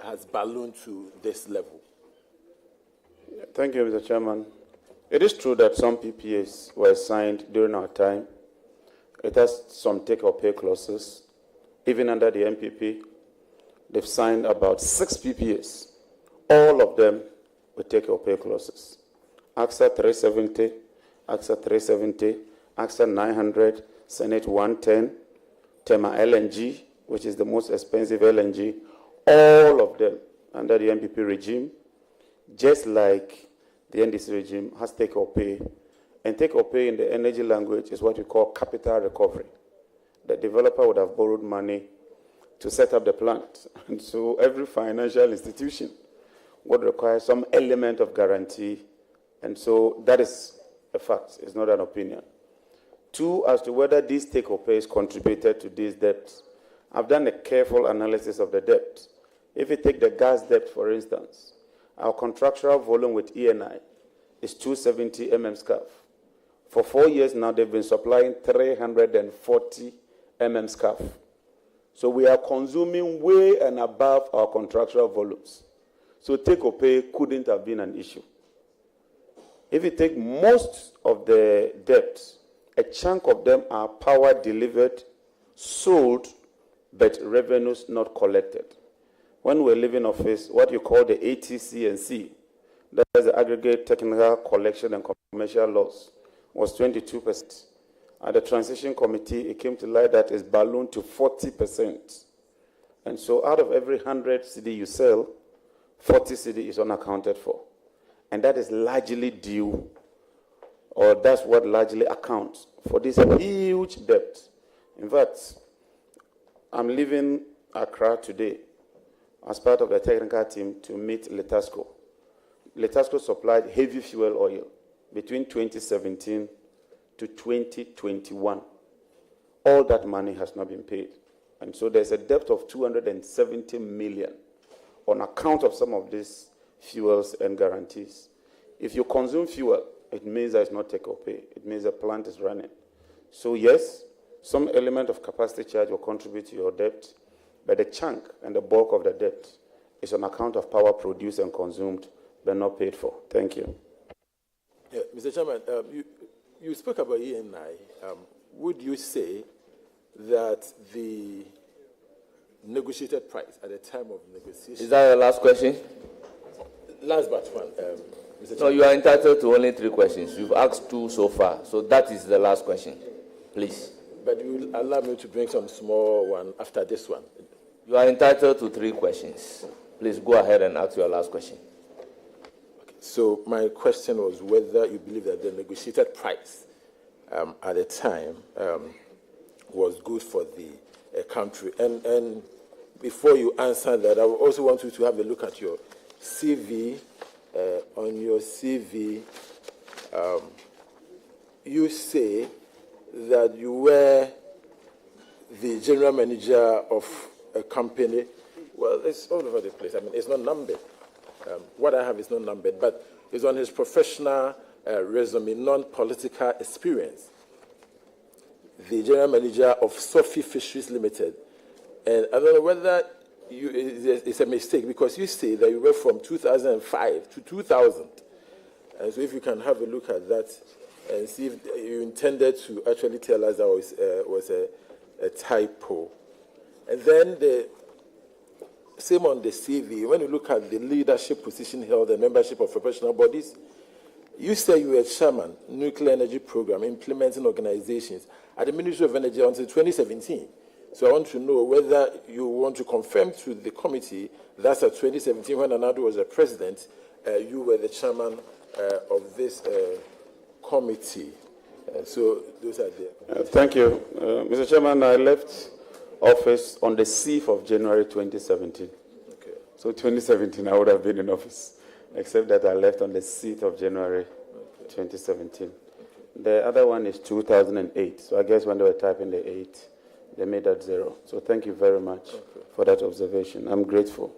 has ballooned to this level? Thank you, Mr. Chairman. It is true that some PPAs were signed during our time. It has some take-or-pay clauses. Even under the MPP, they've signed about 6 PPAs. All of them with take-or-pay clauses. AXA 370, AXA 370, AXA 900, Senate 110, Tema LNG, which is the most expensive LNG, all of them under the MPP regime, just like the NDC regime has take-or-pay. And take-or-pay in the energy language is what we call capital recovery. The developer would have borrowed money to set up the plant. And so every financial institution would require some element of guarantee. And so that is a fact. It's not an opinion. 2, as to whether these take-or-pays contributed to these debts, I've done a careful analysis of the debt. If you take the gas debt, for instance, our contractual volume with ENI is 270 MMscf. For 4 years now, they've been supplying 340 MMscf. So we are consuming way and above our contractual volumes. So take-or-pay couldn't have been an issue. If you take most of the debts, a chunk of them are power delivered, sold, but revenues not collected. When we live in office, what you call the ATC&C, that's the aggregate technical collection and commercial loss, was 22%. At the transition committee, it came to light that it's ballooned to 40%. And so out of every 100 CD you sell, 40 CD is unaccounted for. And that is largely due, or that's what largely accounts for this huge debt. In fact, I'm leaving Accra today as part of the technical team to meet Letasco. Letasco supplied heavy fuel oil between 2017 to 2021. All that money has not been paid. And so there's a debt of 270 million on account of some of these fuels and guarantees. If you consume fuel, it means that it's not take-or-pay. It means the plant is running. So yes, some element of capacity charge will contribute to your debt, but the chunk and the bulk of the debt is on account of power produced and consumed, but not paid for. Thank you. Yeah, Mr. Chairman, you spoke about ENI. Would you say that the negotiated price at the time of negotiation... Is that your last question? Last but one, Mr. Chairman. No, you are entitled to only 3 questions. You've asked 2 so far, so that is the last question. Please. But you will allow me to bring some small one after this one. You are entitled to 3 questions. Please go ahead and ask your last question. Okay. So my question was whether you believe that the negotiated price at the time was good for the country. And before you answer that, I also want you to have a look at your CV. On your CV, you say that you were the general manager of a company. Well, it's all over the place. I mean, it's not numbered. What I have is not numbered, but it's on his professional resume, non-political experience. The general manager of Sophie Fisheries Limited. And I don't know whether it's a mistake, because you say that you were from 2005 to 2000. And so if you can have a look at that and see if you intended to actually tell us that was a typo. And then the same on the CV, when you look at the leadership position held and membership of professional bodies, you say you were chairman, Nuclear Energy Program, implementing organizations at the Ministry of Energy until 2017. So I want to know whether you want to confirm to the committee that at 2017, when Anadu was the president, you were the chairman of this committee. So those are the... Thank you. Mr. Chairman, I left office on the 6th of January 2017. Okay. So 2017, I would have been in office, except that I left on the 6th of January 2017. Okay. The other one is 2008. So I guess when they were typing the 8, they made that 0. So thank you very much for that observation. I'm grateful.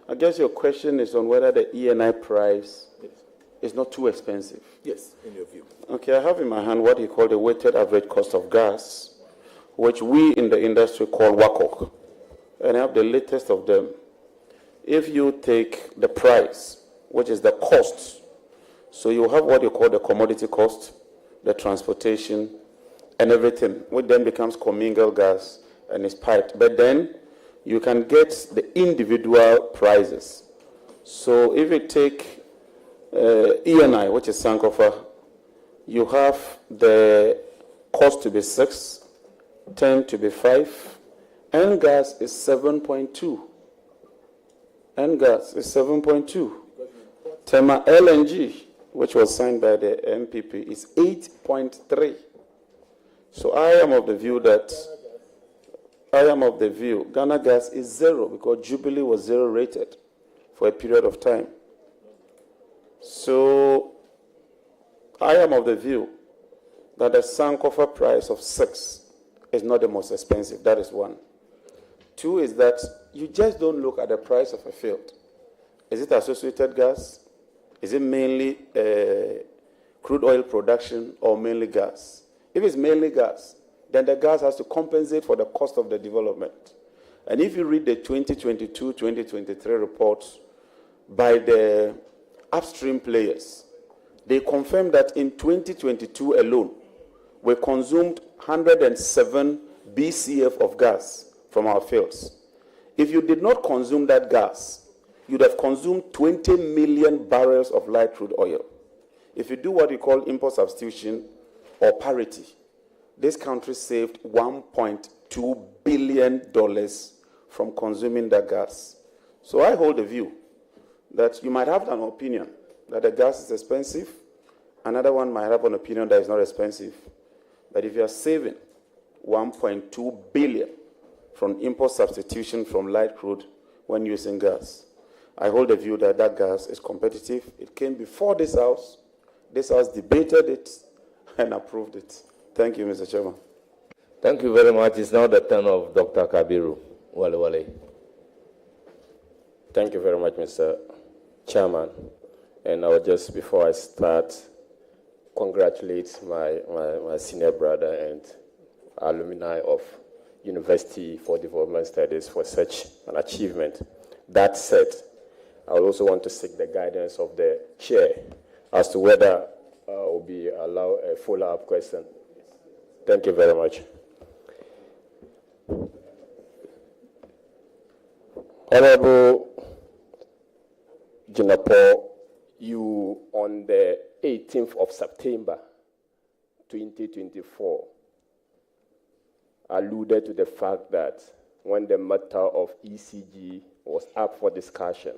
I guess your question is on whether the ENI price is not too expensive. Yes, in your view. Okay, I have in my hand what you call the weighted average cost of gas, which we in the industry call WACOG. And I have the latest of them. if you take the price, which is the cost, so you have what you call the commodity cost, the transportation, and everything, which then becomes commingled gas and is piped. But then you can get the individual prices. So if you take ENI, which is Sankofa, you have the cost to be 6, 10 to be 5, and gas is 7.2. And gas is 7.2. Tema LNG, which was signed by the MPP, is 8.3. So I am of the view Ghana gas is 0 because Jubilee was 0 rated for a period of time. So I am of the view that the Sankofa price of 6 is not the most expensive. That is one. 2 is that you just don't look at the price of a field. Is it associated gas? Is it mainly crude oil production or mainly gas? If it's mainly gas, then the gas has to compensate for the cost of the development. And if you read the 2022-2023 reports by the upstream players, they confirm that in 2022 alone, we consumed 107 BCF of gas from our fields. If you did not consume that gas, you'd have consumed 20 million barrels of light crude oil. If you do what you call import substitution or parity, this country saved $1.2 billion from consuming that gas. So I hold the view that you might have an opinion that the gas is expensive, another one might have an opinion that it's not expensive. But if you are saving 1.2 billion from import substitution from light crude when using gas, I hold the view that that gas is competitive. It came before this House. This House debated it and approved it. Thank you, Mr. Chairman. Thank you very much. It's now the turn of Dr. Kabiru. Wale. Thank you very much, Mr. Chairman. And I will just, before I start, congratulate my senior brother and alumni of University for Development Studies for such an achievement. That said, I would also want to seek the guidance of the chair as to whether will be allowed a follow-up question. Thank you very much. Honorable Jinapor, you on the 18th of September 2024 alluded to the fact that when the matter of ECG was up for discussion,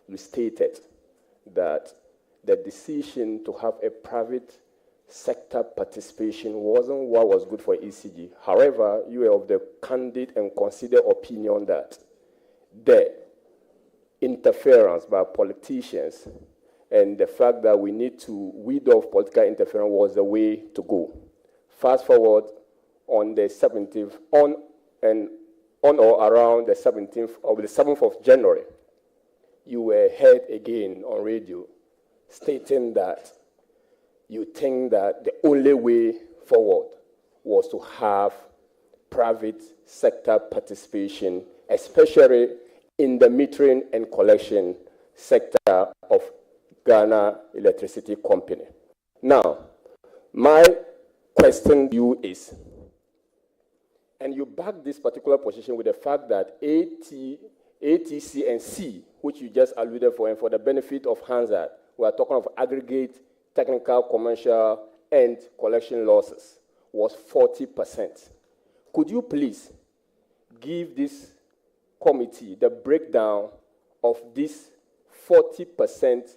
you stated that the decision to have a private sector participation wasn't what was good for ECG. However, you were of the candid and considered opinion that the interference by politicians and the fact that we need to weed off political interference was the way to go. Fast forward on the 17th, on or around the 17th or the 7th of January, you were heard again on radio stating that you think that the only way forward was to have private sector participation, especially in the metering and collection sector of Ghana Electricity Company. Now, my question to you is, and you back this particular position with the fact that ATC and C, which you just alluded for, and for the benefit of Hansard, we are talking of aggregate technical, commercial, and collection losses, was 40%. Could you please give this committee the breakdown of these 40%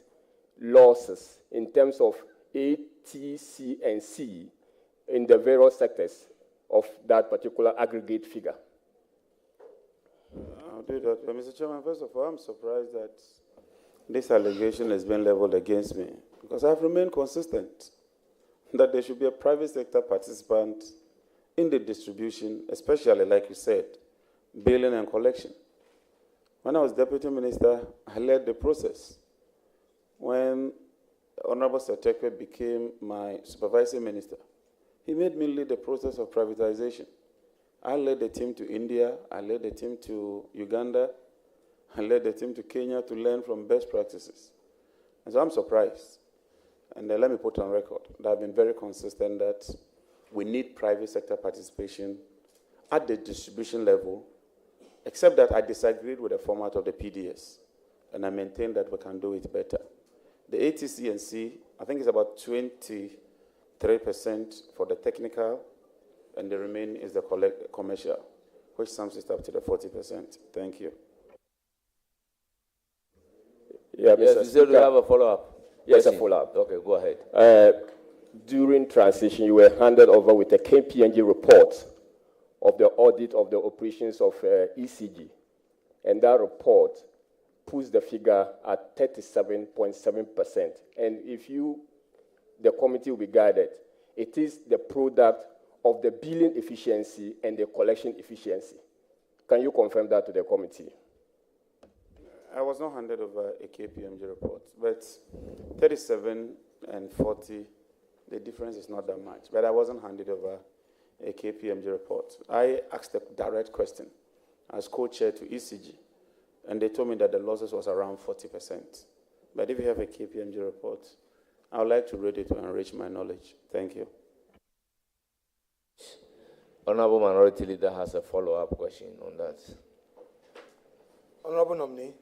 losses in terms of ATC and C in the various sectors of that particular aggregate figure? I'll do that. Mr. Chairman, first of all, I'm surprised that this allegation has been leveled against me because I've remained consistent that there should be a private sector participant in the distribution, especially, like you said, billing and collection. When I was deputy minister, I led the process. When Honorable Satekwe became my supervising minister, he made me lead the process of privatization. I led the team to India, I led the team to Uganda, and led the team to Kenya to learn from best practices. And so I'm surprised. And let me put on record that I've been very consistent that we need private sector participation at the distribution level, except that I disagreed with the format of the PDS, and I maintain that we can do it better. The ATC&C, I think it's about 23% for the technical, and the remaining is the commercial, which sums it up to the 40%. Thank you. Yeah, Yes, Mr. you said you Speaker. have a follow-up. Yes, a question. follow-up. Okay, go ahead. During transition, you were handed over with a KPMG report of the audit of the operations of ECG. And that report puts the figure at 37.7%. And if the committee will be guided, it is the product of the billing efficiency and the collection efficiency. Can you confirm that to the committee? I was not handed over a KPMG report, but 37 and 40, the difference is not that much. But I wasn't handed over a KPMG report. I asked a direct question as co-chair to ECG, and they told me that the losses was around 40%. But if you have a KPMG report, I would like to read it to enrich my knowledge. Thank you. Honorable Minority Leader has a follow-up question on that. Honorable Nominee,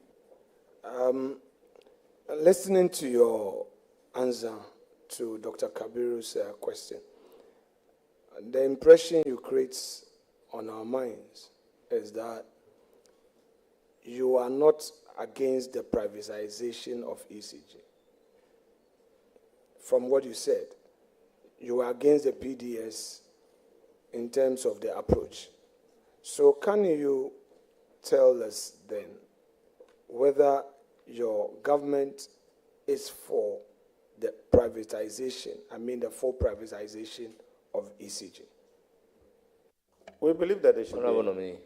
listening to your answer to Dr. Kabiru's question, the impression you create on our minds is that you are not against the privatization of ECG. From what you said, you are against the PDS in terms of the approach. So can you tell us then whether your government is for the privatization, the full privatization of ECG? We believe that they should Honorable be. Nominee.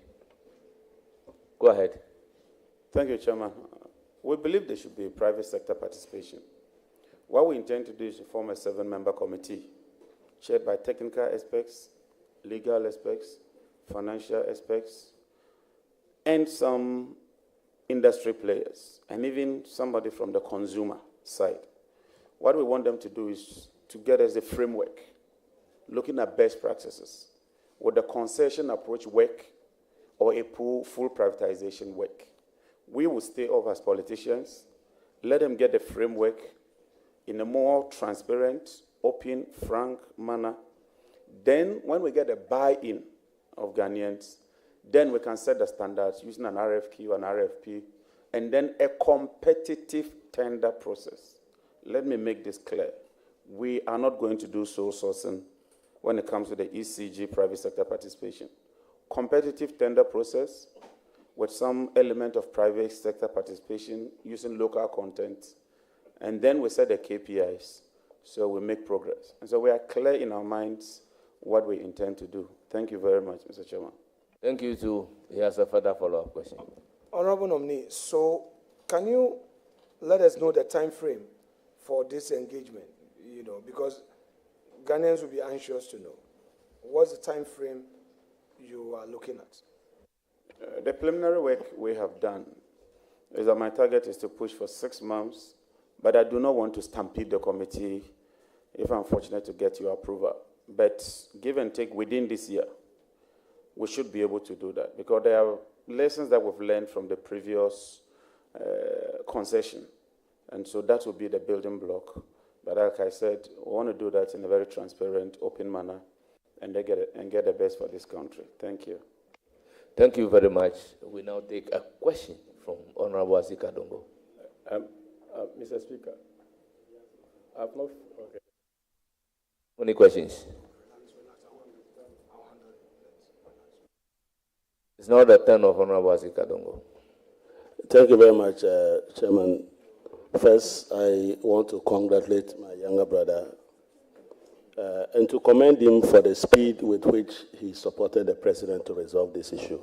Go ahead. Thank you, Chairman. We believe there should be private sector participation. What we intend to do is to form a 7-member committee chaired by technical experts, legal experts, financial experts, and some industry players, and even somebody from the consumer side. What we want them to do is to get us a framework, looking at best practices. Would the concession approach work or a full privatization work? We will stay off as politicians, let them get the framework in a more transparent, open, frank manner. Then, when we get a buy-in of Ghanaians, then we can set the standards using an RFQ or an RFP, and then a competitive tender process. Let me make this clear. We are not going to do sole sourcing when it comes to the ECG private sector participation. Competitive tender process with some element of private sector participation using local content, and then we set the KPIs so we make progress. And so we are clear in our minds what we intend to do. Thank you very much, Mr. Chairman. Thank you, too. He has a further follow-up question. Honorable Nominee, so can you let us know the time frame for this engagement? Because Ghanaians will be anxious to know. What's the time frame you are looking at? The preliminary work we have done is that my target is to push for 6 months, but I do not want to stampede the committee if I'm fortunate to get your approval. But give and take within this year, we should be able to do that because there are lessons that we've learned from the previous concession. And so that will be the building block. But like I said, we want to do that in a very transparent, open manner and get the best for this country. Thank you. Thank you very much. We now take a question from Honorable Asika Dongo. Mr. Speaker, I've not... Okay. Any questions? It's now the turn of Honorable Asika Dongo. Thank you very much, Chairman. First, I want to congratulate my younger brother and to commend him for the speed with which he supported the president to resolve this issue.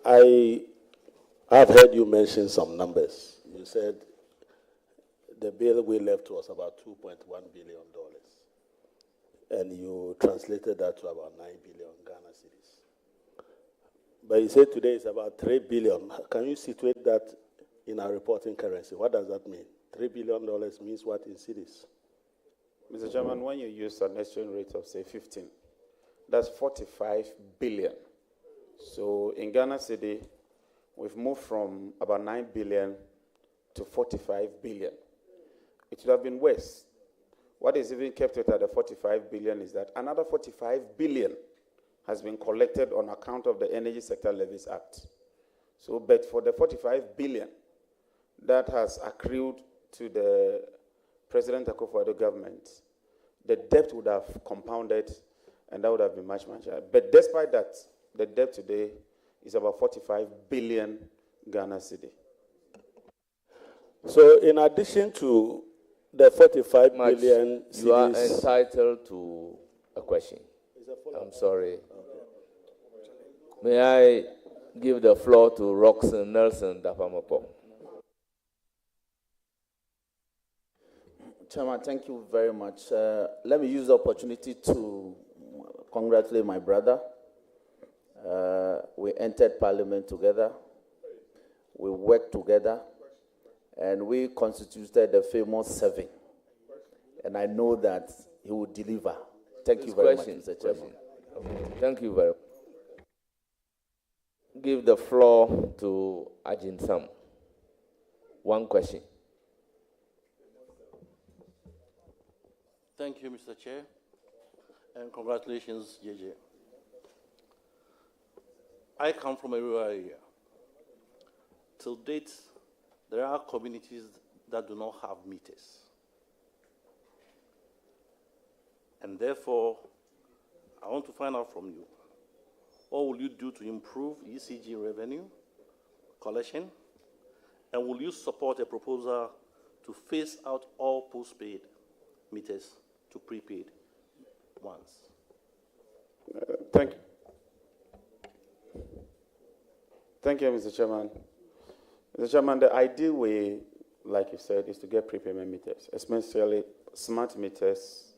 I have heard you mention some numbers. You said the bill we left was about $2.1 billion, and you translated that to about 9 billion Ghana cedis. But you said today is about 3 billion. Can you situate that in our reporting currency? What does that mean? $3 billion means what in cities? Mr. Chairman, when you use an exchange rate of, say, 15, that's 45 billion. So in Ghana City, we've moved from about 9 billion to 45 billion. It would have been worse. What is even kept it at the 45 billion is that another 45 billion has been collected on account of the Energy Sector Levies Act. So, but for the 45 billion that has accrued to the President Akufo-Addo government, the debt would have compounded, and that would have been much, much higher. But despite that, the debt today is about 45 billion Ghana cedi. So in addition to the 45 billion cedis, you are entitled to a question. I'm sorry. May I give the floor to Roxanne Nelson Dapamapo? Chairman, thank you very much. Let me use the opportunity to congratulate my brother. We entered Parliament together. We worked together. And we constituted the famous 7. And I know that he will deliver. Thank you very much, Mr. Chairman. Thank you very much. Give the floor to Ayine Sam. One question. Thank you, Mr. Chair, and congratulations, JJ. I come from a rural area. Till date, there are communities that do not have meters. And therefore, I want to find out from you, what will you do to improve ECG revenue collection? And will you support a proposal to phase out all postpaid meters to prepaid ones? Thank you. Thank you, Mr. Chairman. Mr. Chairman, the ideal way, like you said, is to get prepayment meters, especially smart meters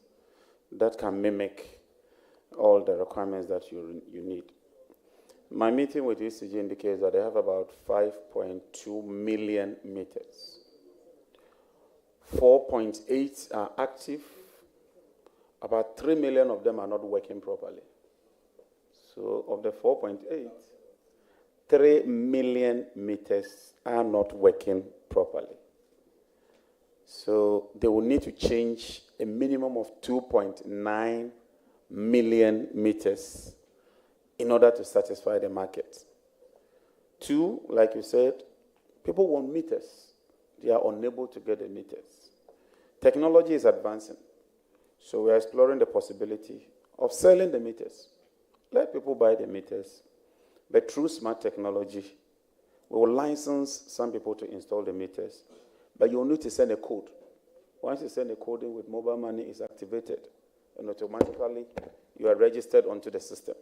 that can mimic all the requirements that you need. My meeting with ECG indicates that they have about 5.2 million meters. 4.8 are active. About 3 million of them are not working properly. So of the 4.8, 3 million meters are not working properly. So they will need to change a minimum of 2.9 million meters in order to satisfy the market. 2, like you said, people want meters. They are unable to get the meters. Technology is advancing. So we are exploring the possibility of selling the meters. Let people buy the meters. But through smart technology, we will license some people to install the meters. But you will need to send a code. Once you send a code in with mobile money, it's activated. And automatically, you are registered onto the system.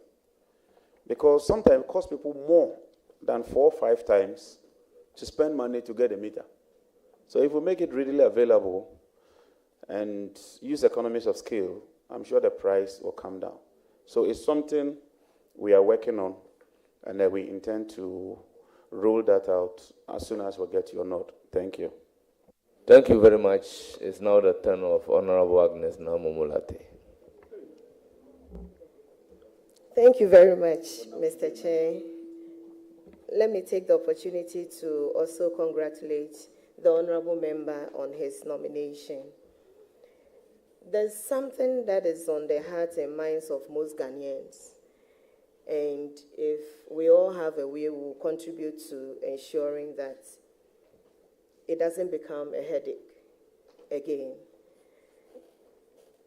Because sometimes it costs people more than 4 or 5 times to spend money to get a meter. So if we make it readily available and use economies of scale, I'm sure the price will come down. So it's something we are working on, and that we intend to roll that out as soon as we get your nod. Thank you. Thank you very much. It's now the turn of Honorable Agnes Namumulate. Thank you very much, Mr. Chair. Let me take the opportunity to also congratulate the honorable member on his nomination. There's something that is on the hearts and minds of most Ghanaians. And if we all have a way, we'll contribute to ensuring that it doesn't become a headache again.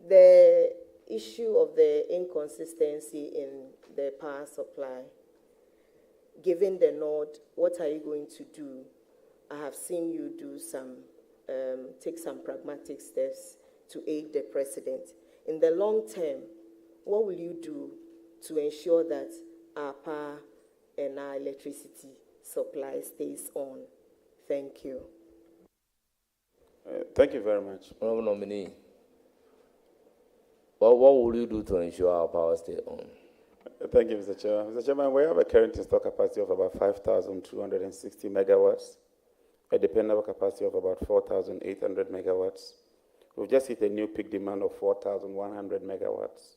The issue of the inconsistency in the power supply, given the nod, what are you going to do? I have seen you do take some pragmatic steps to aid the president. In the long term, what will you do to ensure that our power and our electricity supply stays on? Thank you. Thank you very much. Honorable nominee, what will you do to ensure our power stays on? Thank you, Mr. Chairman. Mr. Chairman, we have a current installed capacity of about 5,260 megawatts, a dependable capacity of about 4,800 megawatts. We've just hit a new peak demand of 4,100 megawatts.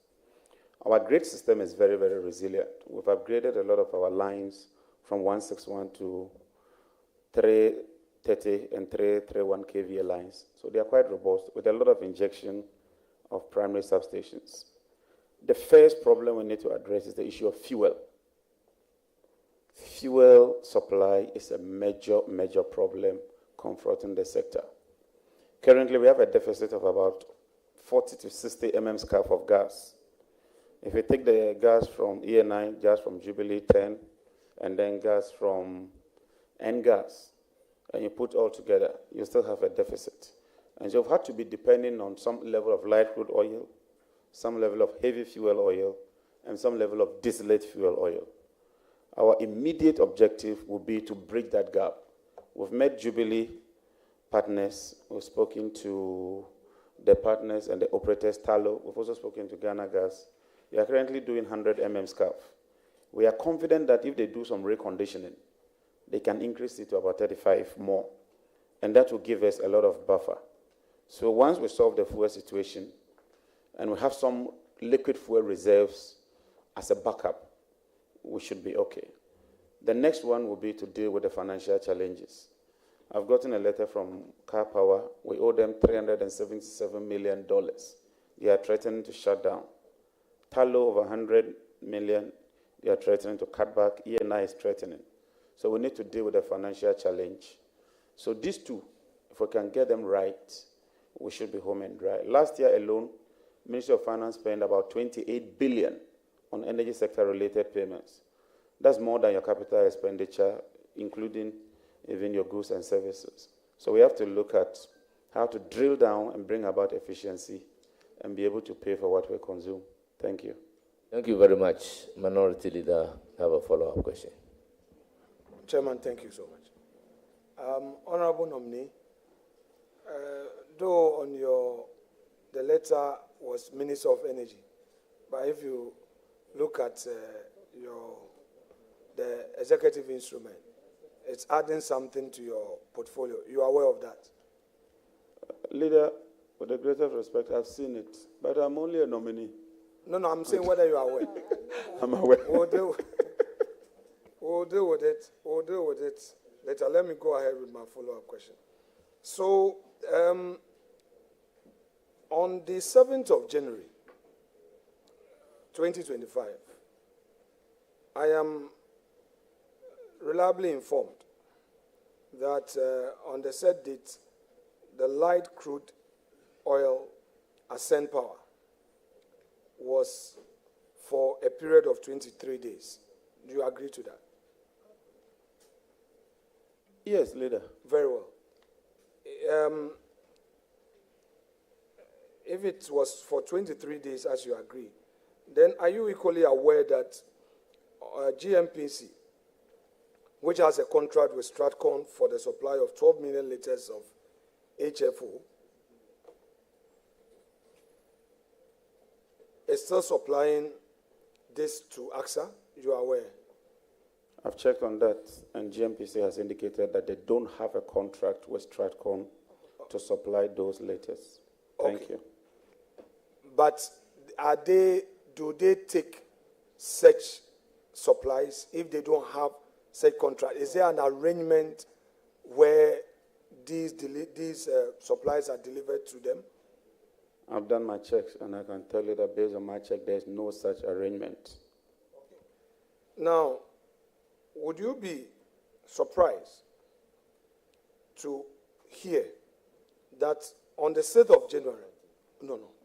Our grid system is very, very resilient. We've upgraded a lot of our lines from 161 to 330 and 331 kVA lines. So they are quite robust with a lot of injection of primary substations. The first problem we need to address is the issue of fuel. Fuel supply is a major, major problem confronting the sector. Currently, we have a deficit of about 40 to 60 mm-scarf of gas. If you take the gas from ENI, gas from Jubilee 10, and then gas from N-gas, and you put all together, you still have a deficit. And so you've had to be depending on some level of light crude oil, some level of heavy fuel oil, and some level of distillate fuel oil. Our immediate objective will be to bridge that gap. We've met Jubilee partners, we've spoken to the partners and the operators, Talo. We've also spoken to Ghana Gas. They are currently doing 100 mm-scarf. We are confident that if they do some reconditioning, they can increase it to about 35 more. And that will give us a lot of buffer. So once we solve the fuel situation, and we have some liquid fuel reserves as a backup, we should be okay. The next one will be to deal with the financial challenges. I've gotten a letter from Car Power. We owe them $377 million. They are threatening to shut down. Talo over 100 million, they are threatening to cut back. ENI is threatening. So we need to deal with the financial challenge. So these two, if we can get them right, we should be home and dry. Last year alone, Ministry of Finance spent about $28 billion on energy sector-related payments. That's more than your capital expenditure, including even your goods and services. So we have to look at how to drill down and bring about efficiency and be able to pay for what we consume. Thank you. Thank you very much. Minority Leader, have a follow-up question. Chairman, thank you so much. Honorable nominee, though on the letter was Minister of Energy, but if you look at the executive instrument, it's adding something to your portfolio. You are aware of that? Leader, with the greatest respect, I've seen it, but I'm only a nominee. No, I'm saying whether you are aware. I'm aware. We'll deal with it. We'll deal with it later. Let me go ahead with my follow-up question. So, on the 7th of January, 2025, I am reliably informed that on the said date, the light crude oil Ascent Power was for a period of 23 days. Do you agree to that? Yes, Leader. Very well. If it was for 23 days, as you agree, then are you equally aware that GMPC, which has a contract with Stratcon for the supply of 12 million liters of HFO, is still supplying this to AXA? You are aware? I've checked on that, and GMPC has indicated that they don't have a contract with Stratcon to supply those liters. Thank you. But do they take such supplies if they don't have such contract? Is there an arrangement where these supplies are delivered to them? I've done my checks, and I can tell you that based on my check, there's no such arrangement. Now, would you be surprised to hear that on the 6th of January,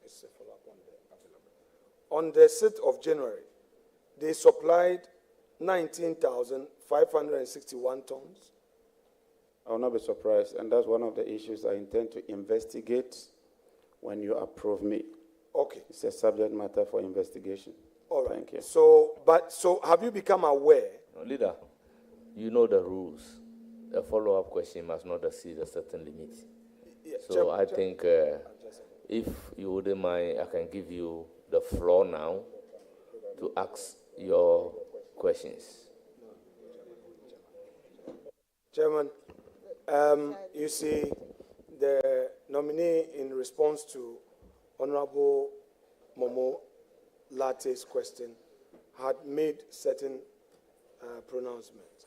it's a follow-up on the 6th of January, they supplied 19,561 tons? I will not be surprised, and that's one of the issues I intend to investigate when you approve me. Okay. It's a subject matter for investigation. All right. Thank you. So have you become aware? No, Leader, you know the rules. A follow-up question must not exceed a certain limit. Yeah, So I think if you wouldn't mind, I can give you the floor now to ask your questions. Chairman, you see, the nominee, in response to Honorable Momo Latte's question, had made certain pronouncements.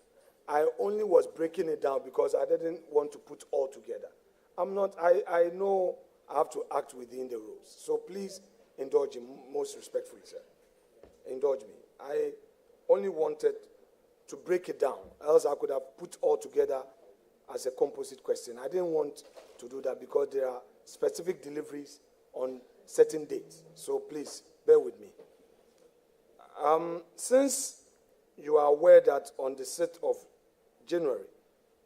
I only was breaking it down because I didn't want to put all together. I know I have to act within the rules. So please indulge me, most respectfully, sir. Indulge me. I only wanted to break it down, else I could have put all together as a composite question. I didn't want to do that because there are specific deliveries on certain dates. So please, bear with me. Since you are aware that on the 6th of January,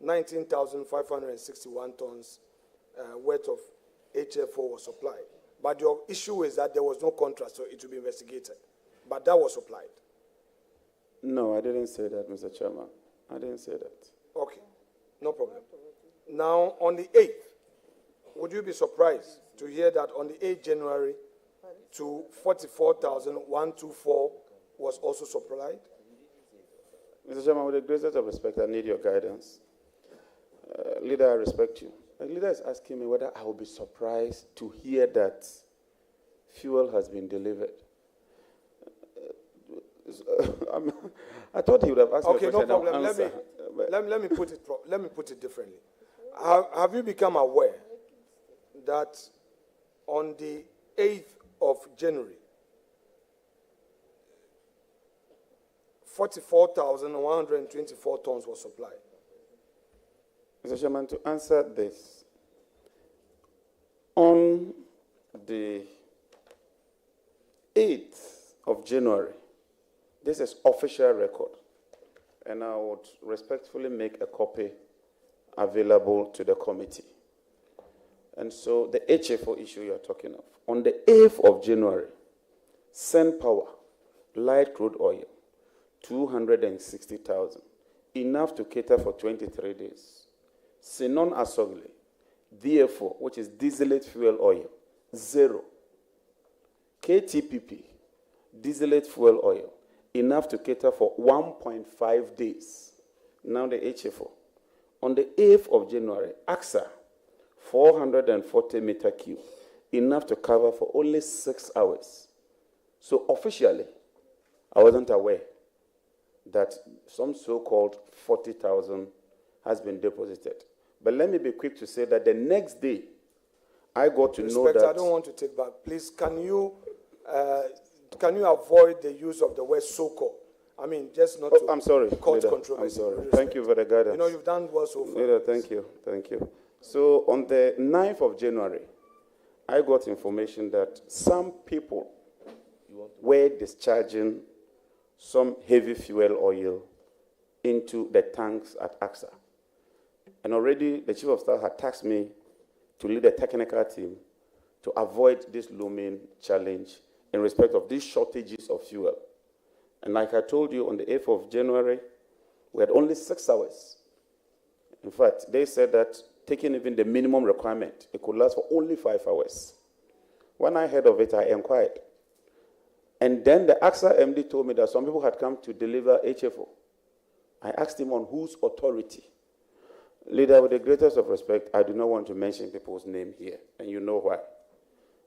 19,561 tons worth of HFO was supplied. But your issue is that there was no contract, so it will be investigated. But that was supplied. No, I didn't say that, Mr. Chairman. I didn't say that. Okay, no problem. Now, on the 8th, would you be surprised to hear that on the 8th January, to 44,124 was also supplied? Mr. Chairman, with the greatest of respect, I need your guidance. Leader, I respect you. The leader is asking me whether I will be surprised to hear that fuel has been delivered. I thought he would have asked me a question. Okay, no problem. Let me put it differently. Have you become aware that on the 8th of January, 44,124 tons was supplied? Mr. Chairman, to answer this, on the 8th of January, this is official record, and I would respectfully make a copy available to the committee. And so the HFO issue you're talking of, on the 8th of January, Sen Power, light crude oil, 260,000, enough to cater for 23 days. Sinon Asogli, DFO, which is distillate fuel oil, 0. KTPP, distillate fuel oil, enough to cater for 1.5 days. Now the HFO. On the 8th of January, AXA, 440 meter cube, enough to cover for only 6 hours. So officially, I wasn't aware that some so-called 40,000 has been deposited. But let me be quick to say that the next day, I got to know that... I don't want to take back. Please, can you avoid the use of the word so-called? I mean, just not to I'm sorry, cause Leader, controversy. I'm sorry. Thank you for the guidance. You know, you've done well so far. Leader, thank you. So on the 9th of January, I got information that some people were discharging some heavy fuel oil into the tanks at AXA. And already the Chief of Staff had tasked me to lead a technical team to avoid this looming challenge in respect of these shortages of fuel. And like I told you, on the 8th of January, we had only 6 hours. In fact, they said that taking even the minimum requirement, it could last for only 5 hours. When I heard of it, I inquired. And then the AXA MD told me that some people had come to deliver HFO. I asked him on whose authority. Leader, with the greatest of respect, I do not want to mention people's name here, and you know why.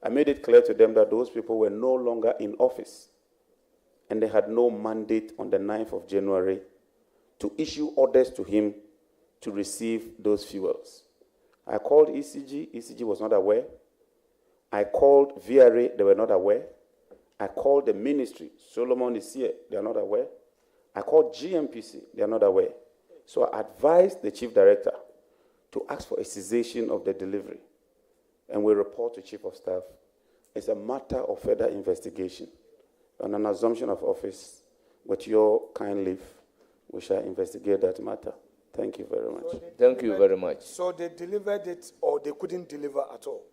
I made it clear to them that those people were no longer in office, and they had no mandate on the 9th of January to issue orders to him to receive those fuels. I called ECG. ECG was not aware. I called VRA. They were not aware. I called the ministry. Solomon is here. They are not aware. I called GMPC. They are not aware. So I advised the chief director to ask for a cessation of the delivery. And we report to Chief of Staff. It's a matter of further investigation. On an assumption of office, with your kind leave, we shall investigate that matter. Thank you very much. Thank you very much. So they delivered it or they couldn't deliver at all?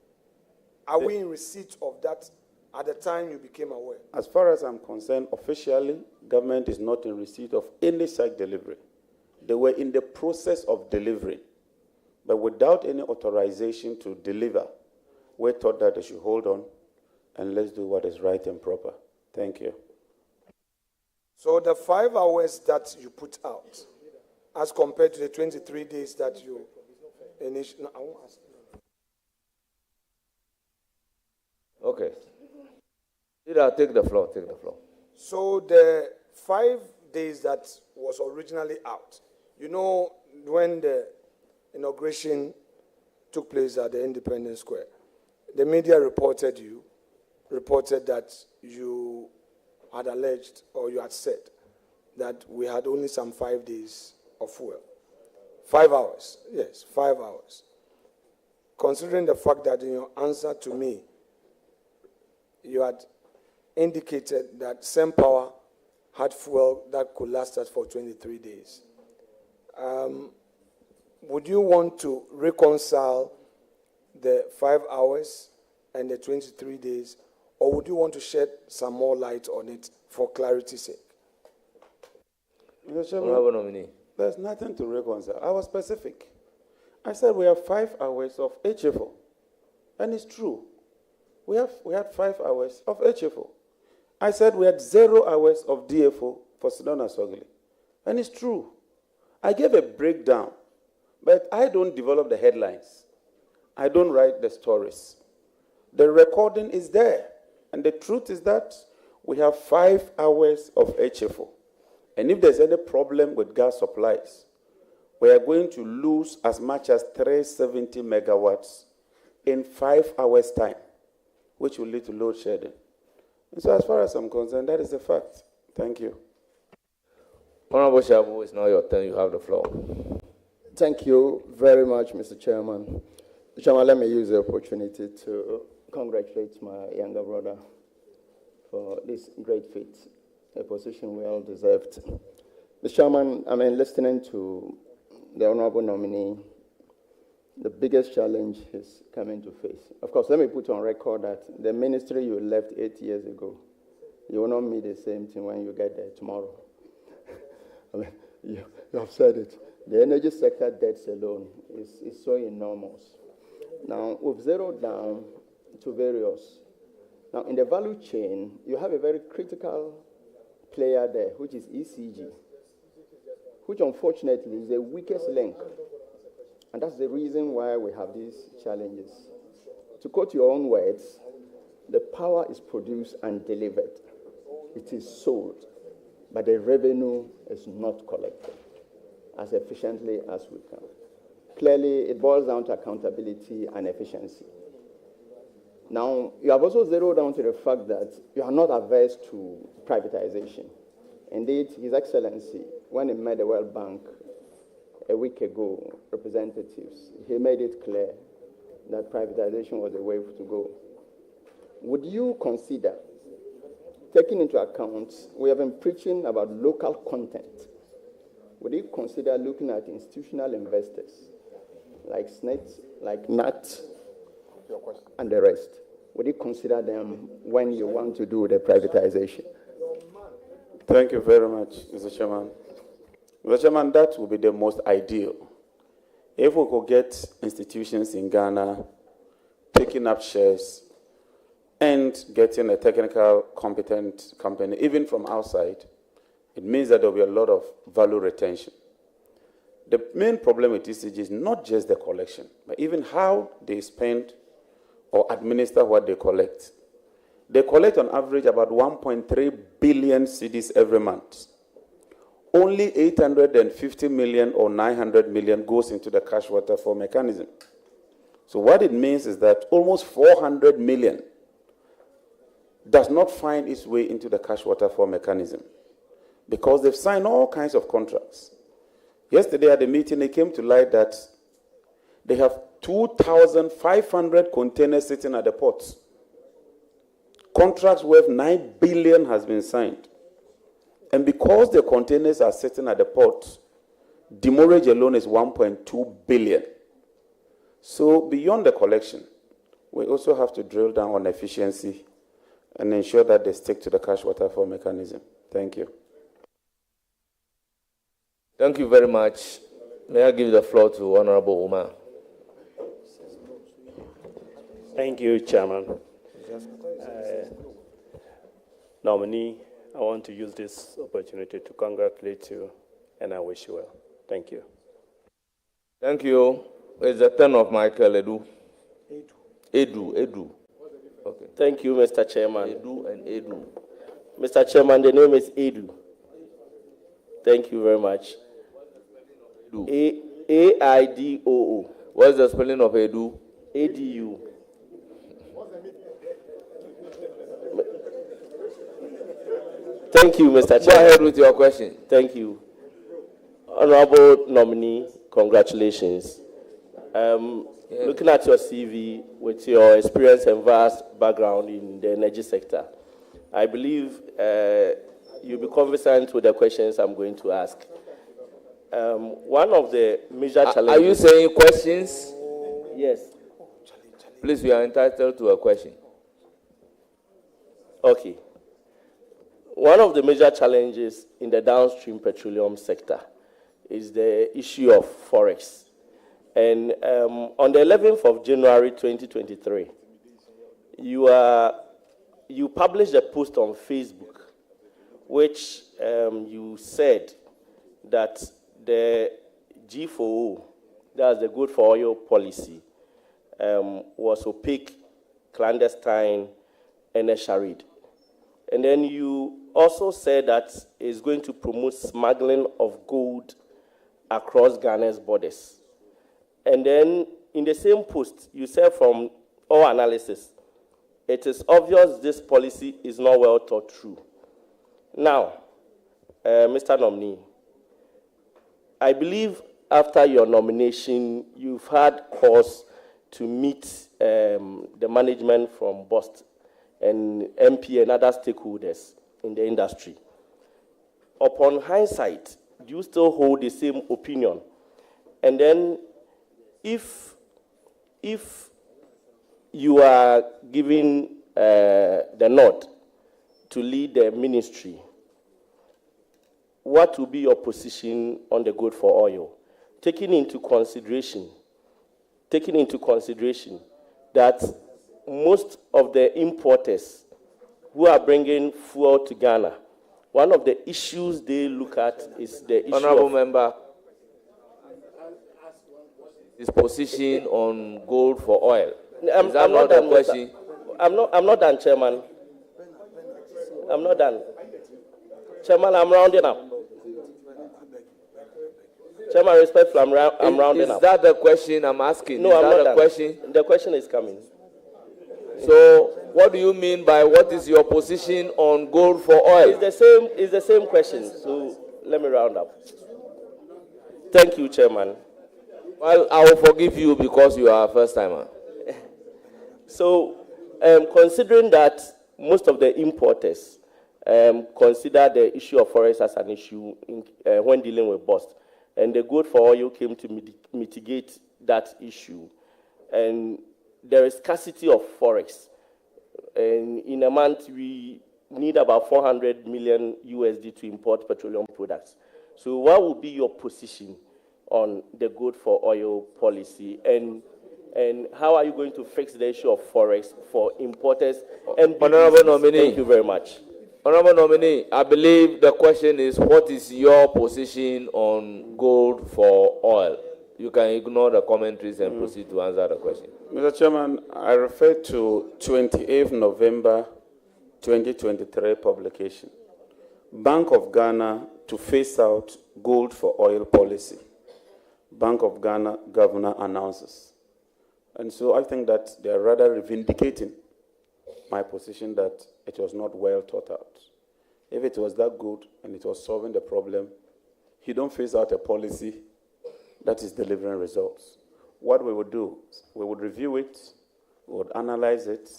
Are we in receipt of that at the time you became aware? As far as I'm concerned, officially, government is not in receipt of any such delivery. They were in the process of delivery, but without any authorization to deliver, we thought that they should hold on and let's do what is right and proper. Thank you. So the 5 hours that you put out, as compared to the 23 days that you initially... No, I won't ask. Okay. Leader, take the floor, take the floor. So the 5 days that was originally out, you know, when the inauguration took place at the Independence Square, the media reported that you had alleged or you had said that we had only some 5 days of fuel. 5 hours, yes, 5 hours. Considering the fact that in your answer to me, you had indicated that SemPower had fuel that could last us for 23 days. Would you want to reconcile the 5 hours and the 23 days, or would you want to shed some more light on it for clarity's sake? Mr. Chairman, there's nothing to reconcile. I was specific. I said we have 5 hours of HFO, and it's true. We had 5 hours of HFO. I said we had 0 hours of DFO for Sedona Sogli, and it's true. I gave a breakdown, but I don't develop the headlines. I don't write the stories. The recording is there, and the truth is that we have 5 hours of HFO. And if there's any problem with gas supplies, we are going to lose as much as 370 megawatts in 5 hours' time, which will lead to load shedding. And so as far as I'm concerned, that is the fact. Thank you. Honorable Shabu, it's now your turn. You have the floor. Thank you very much, Mr. Chairman. Mr. Chairman, let me use the opportunity to congratulate my younger brother for this great feat, a position well deserved. Mr. Chairman, I mean, listening to the honorable nominee, the biggest challenge he's coming to face. Of course, let me put on record that the ministry you left 8 years ago, you will not meet the same thing when you get there tomorrow. I mean, you have said it. The energy sector debts alone is so enormous. Now, we've zeroed down to various. Now, in the value chain, you have a very critical player there, which is ECG, which unfortunately is the weakest link. And that's the reason why we have these challenges. To quote your own words, the power is produced and delivered. It is sold, but the revenue is not collected as efficiently as we can. Clearly, it boils down to accountability and efficiency. Now, you have also zeroed down to the fact that you are not averse to privatization. Indeed, His Excellency, when he met the World Bank a week ago, representatives, he made it clear that privatization was the way to go. Would you consider, taking into account, we have been preaching about local content, would you consider looking at institutional investors like SNET, like NAT, and the rest? Would you consider them when you want to do the privatization? Thank you very much, Mr. Chairman. Mr. Chairman, that would be the most ideal. If we could get institutions in Ghana taking up shares and getting a technical competent company, even from outside, it means that there will be a lot of value retention. The main problem with ECG is not just the collection, but even how they spend or administer what they collect. They collect on average about 1.3 billion cedis every month. Only 850 million or 900 million goes into the cash waterfall mechanism. So what it means is that almost 400 million does not find its way into the cash waterfall mechanism because they've signed all kinds of contracts. Yesterday at the meeting, it came to light that they have 2,500 containers sitting at the ports. Contracts worth 9 billion has been signed. And because the containers are sitting at the port, demurrage alone is 1.2 billion. So beyond the collection, we also have to drill down on efficiency and ensure that they stick to the cash waterfall mechanism. Thank you. Thank you very much. May I give the floor to Honorable Umar? Thank you, Chairman. Nominee, I want to use this opportunity to congratulate you, and I wish you well. Thank you. Thank you. It's the turn of Michael Edu. Edu. Okay. Thank you, Mr. Chairman. Edu and Edu. Mr. Chairman, the name is Edu. Thank you very much. A-I-D-O-O. What's the spelling of Edu? A-D-U. Thank you, Mr. Chairman. Go ahead with your question. Thank you. Honorable nominee, congratulations. Looking at your CV with your experience and vast background in the energy sector, I believe you'll be conversant with the questions I'm going to ask. One of the major challenges... Are you saying questions? Yes. Please, we are entitled to a question. Okay. One of the major challenges in the downstream petroleum sector is the issue of forex. And on the 11th of January 2023, you published a post on Facebook, which you said that the G4O, that's the good for oil policy, was opaque, clandestine, and a charade. And then you also said that it's going to promote smuggling of gold across Ghana's borders. And then in the same post, you said from all analysis, it is obvious this policy is not well thought through. Now, Mr. Nominee, I believe after your nomination, you've had cause to meet the management from BOST and MP and other stakeholders in the industry. Upon hindsight, do you still hold the same opinion? And then if you are given the nod to lead the ministry, what will be your position on the good for oil? Taking into consideration that most of the importers who are bringing fuel to Ghana, one of the issues they look at is the issue Honorable member, his position on gold for oil. Is that not the question? I'm not done, Chairman. I'm not done. Chairman, I'm rounding up. Chairman, respectfully, I'm rounding up. Is that the question I'm asking? No, I'm not done. Question? The question is coming. So, what do you mean by what is your position on gold for oil? It's the same question. So let me round up. Thank you, Chairman. Well, I will forgive you because you are a first timer. So, considering that most of the importers consider the issue of forex as an issue when dealing with BOST, and the good for oil came to mitigate that issue, and there is scarcity of forex. And in a month, we need about 400 million USD to import petroleum products. So what would be your position on the good for oil policy? And how are you going to fix the issue of forex for importers and Honorable nominee. Thank you very much. Honorable nominee, I believe the question is, what is your position on gold for oil? You can ignore the commentaries and proceed to answer the question. Mr. Chairman, I refer to 28th November 2023 publication. Bank of Ghana to phase out gold for oil policy. Bank of Ghana governor announces. And so I think that they are rather vindicating my position that it was not well thought out. If it was that good and it was solving the problem, you don't phase out a policy that is delivering results. What we would do, we would review it, we would analyze it,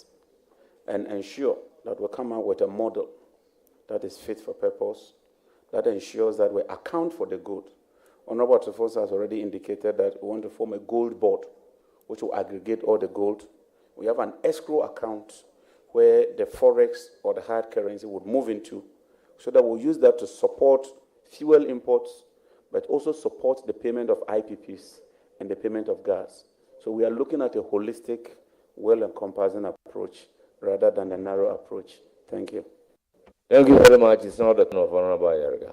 and ensure that we come out with a model that is fit for purpose, that ensures that we account for the good. Honorable Forson has already indicated that we want to form a gold board, which will aggregate all the gold. We have an escrow account where the forex or the hard currency would move into, so that we'll use that to support fuel imports, but also support the payment of IPPs and the payment of gas. So we are looking at a holistic, well-encompassing approach rather than a narrow approach. Thank you. Thank you very much. It's not the turn of Honorable Ayerga.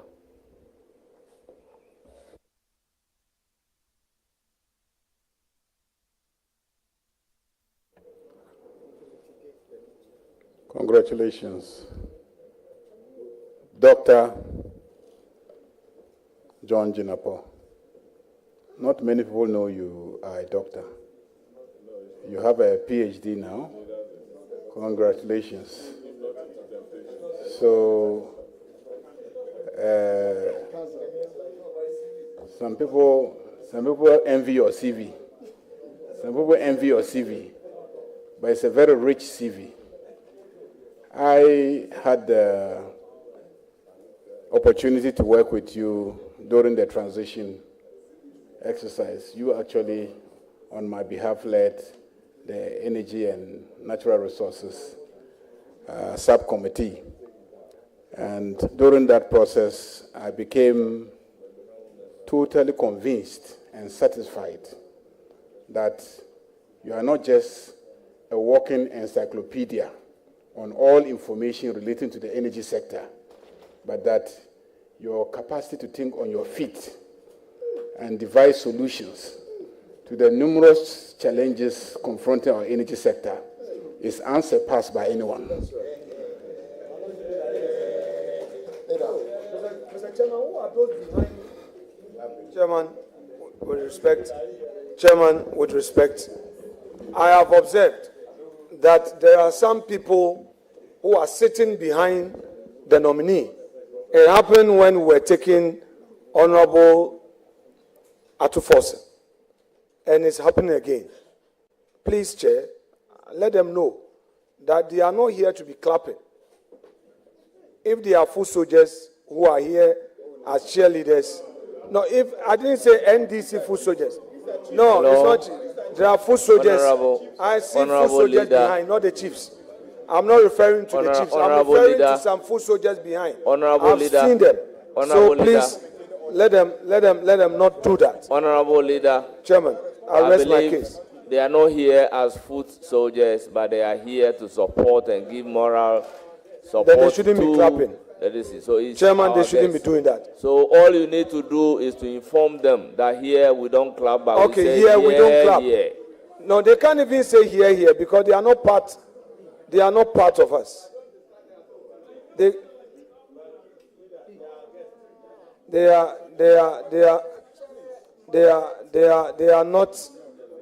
Congratulations, Dr. John Jinapor. Not many people know you are a doctor. You have a PhD now. Congratulations. So, some people envy your CV. Some people envy your CV, but it's a very rich CV. I had the opportunity to work with you during the transition exercise. You actually, on my behalf, led the Energy and Natural Resources subcommittee. And during that process, I became totally convinced and satisfied that you are not just a walking encyclopedia on all information relating to the energy sector, but that your capacity to think on your feet and devise solutions to the numerous challenges confronting our energy sector is unsurpassed by anyone. Mr. Chairman, who are those behind? Chairman, with respect, I have observed that there are some people who are sitting behind the nominee. It happened when we were taking Honorable Forson, and it's happening again. Please, Chair, let them know that they are not here to be clapping. If they are full soldiers who are here as cheerleaders, no, if I didn't say NDC full soldiers. No, it's not. There are full soldiers. I see full soldiers behind, not the chiefs. I'm not referring to the chiefs. I'm referring to some full soldiers behind. I've seen them. So please, let them not do that. Honorable Leader. Chairman, I'll rest my case. They are not here as foot soldiers, but they are here to support and give moral support. Then they shouldn't be clapping. So Chairman, they shouldn't be doing that. So all you need to do is to inform them that here we don't clap, but okay, we say here we don't clap. Here. No, they can't even say here because they are not part. They are not part of us. They are not.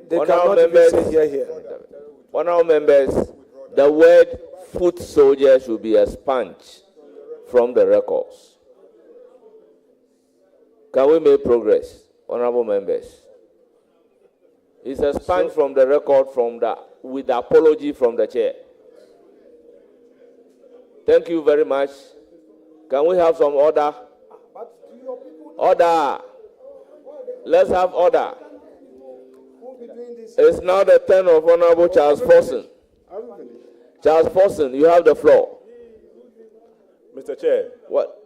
They cannot even say here. Honourable members, the word foot soldier should be expunged from the records. Can we make progress, honourable members? It's expunged from the record with the apology from the chair. Thank you very much. Can we have some order? Order. Let's have order. It's now the turn of Honorable Charles Forson. Charles Forson, you have the floor. Mr. Chair. What?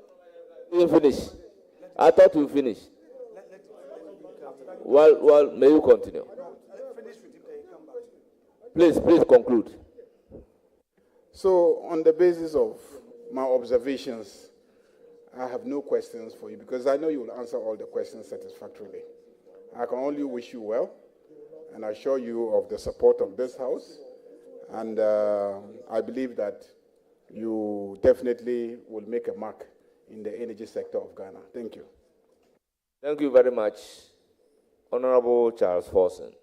You finish. I thought you finished. Well, may you continue. Please conclude. So, on the basis of my observations, I have no questions for you because I know you will answer all the questions satisfactorily. I can only wish you well and assure you of the support of this House. And I believe that you definitely will make a mark in the energy sector of Ghana. Thank you. Thank you very much. Honorable Charles Forson.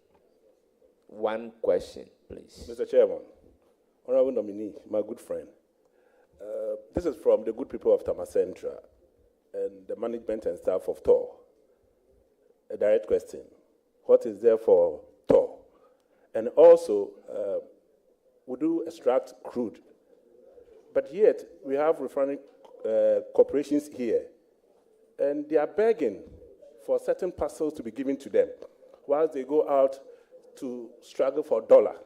One question, please. Mr. Chairman, Honorable nominee, my good friend, this is from the good people of Tamacentra and the management and staff of TOR. A direct question. What is there for TOR? And also, we do extract crude, but yet we have refining corporations here, and they are begging for certain parcels to be given to them, whilst they go out to struggle for dollar.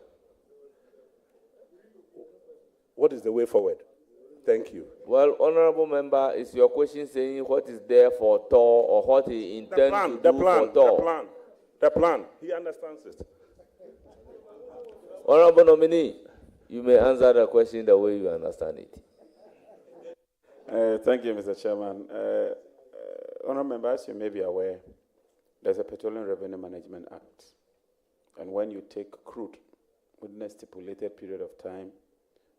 What is the way forward? Thank you. Well, honorable member, is your question saying what is there for TOR or what he intends to do for TOR? The plan. He understands it. Honorable nominee, you may answer the question the way you understand it. Thank you, Mr. Chairman. Honourable members, you may be aware, there's a Petroleum Revenue Management Act. And when you take crude within a stipulated period of time,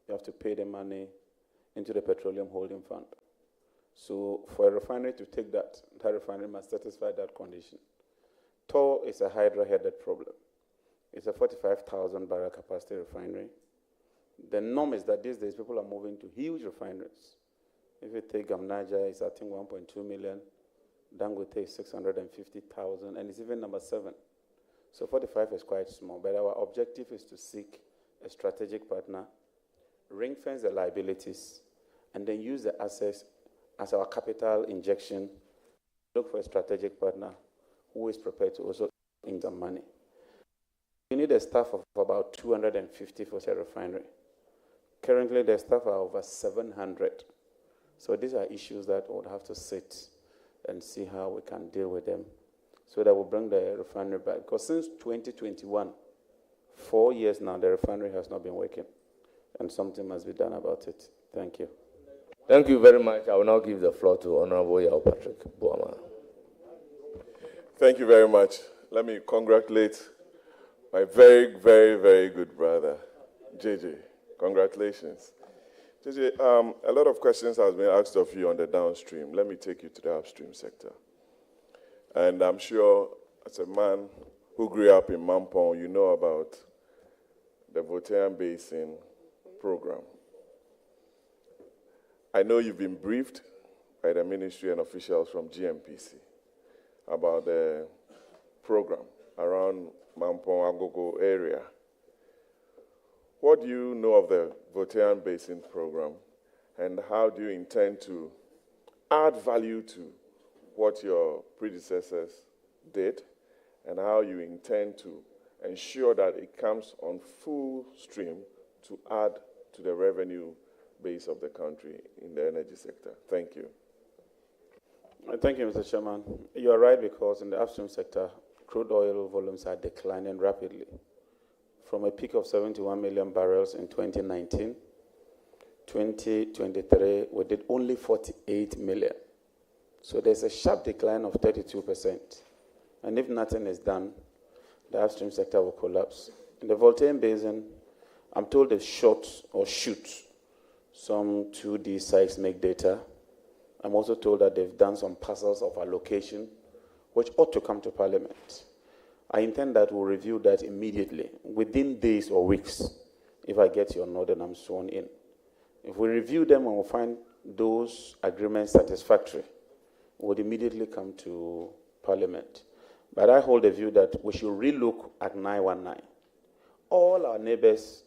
you have to pay the money into the Petroleum Holding Fund. So for a refinery to take that refinery must satisfy that condition. Tor is a hydra-headed problem. It's a 45,000 barrel capacity refinery. The norm is that these days people are moving to huge refineries. If you take Gamnaja, it's I think 1.2 million. Dangote is 650,000, and it's even number 7. So 45 is quite small, but our objective is to seek a strategic partner, ring-fence the liabilities, and then use the assets as our capital injection. Look for a strategic partner who is prepared to also inject some money. We need a staff of about 250 for a refinery. Currently, the staff are over 700. So these are issues that we would have to sit and see how we can deal with them so that we'll bring the refinery back. Because since 2021, 4 years now, the refinery has not been working, and something must be done about it. Thank you. Thank you very much. I will now give the floor to Honorable Yao Patrick Boama. Thank you very much. Let me congratulate my very, very, very good brother, JJ. Congratulations. JJ, a lot of questions have been asked of you on the downstream. Let me take you to the upstream sector. And I'm sure, as a man who grew up in Mampong, you know about the Voltairean Basin program. I know you've been briefed by the ministry and officials from GMPC about the program around Mampong Agogo area. What do you know of the Voltairean Basin program, and how do you intend to add value to what your predecessors did, and how you intend to ensure that it comes on full stream to add to the revenue base of the country in the energy sector? Thank you. Thank you, Mr. Chairman. You are right, because in the upstream sector, crude oil volumes are declining rapidly. From a peak of 71 million barrels in 2019, 2023, we did only 48 million. So there's a sharp decline of 32%. And if nothing is done, the upstream sector will collapse. In the Voltairean Basin, I'm told they've shot or shoot some 2D seismic data. I'm also told that they've done some parcels of allocation, which ought to come to Parliament. I intend that we'll review that immediately, within days or weeks. If I get your nod and I'm sworn in. If we review them and we find those agreements satisfactory, we'll immediately come to Parliament. But I hold the view that we should relook at 919. All our neighbors,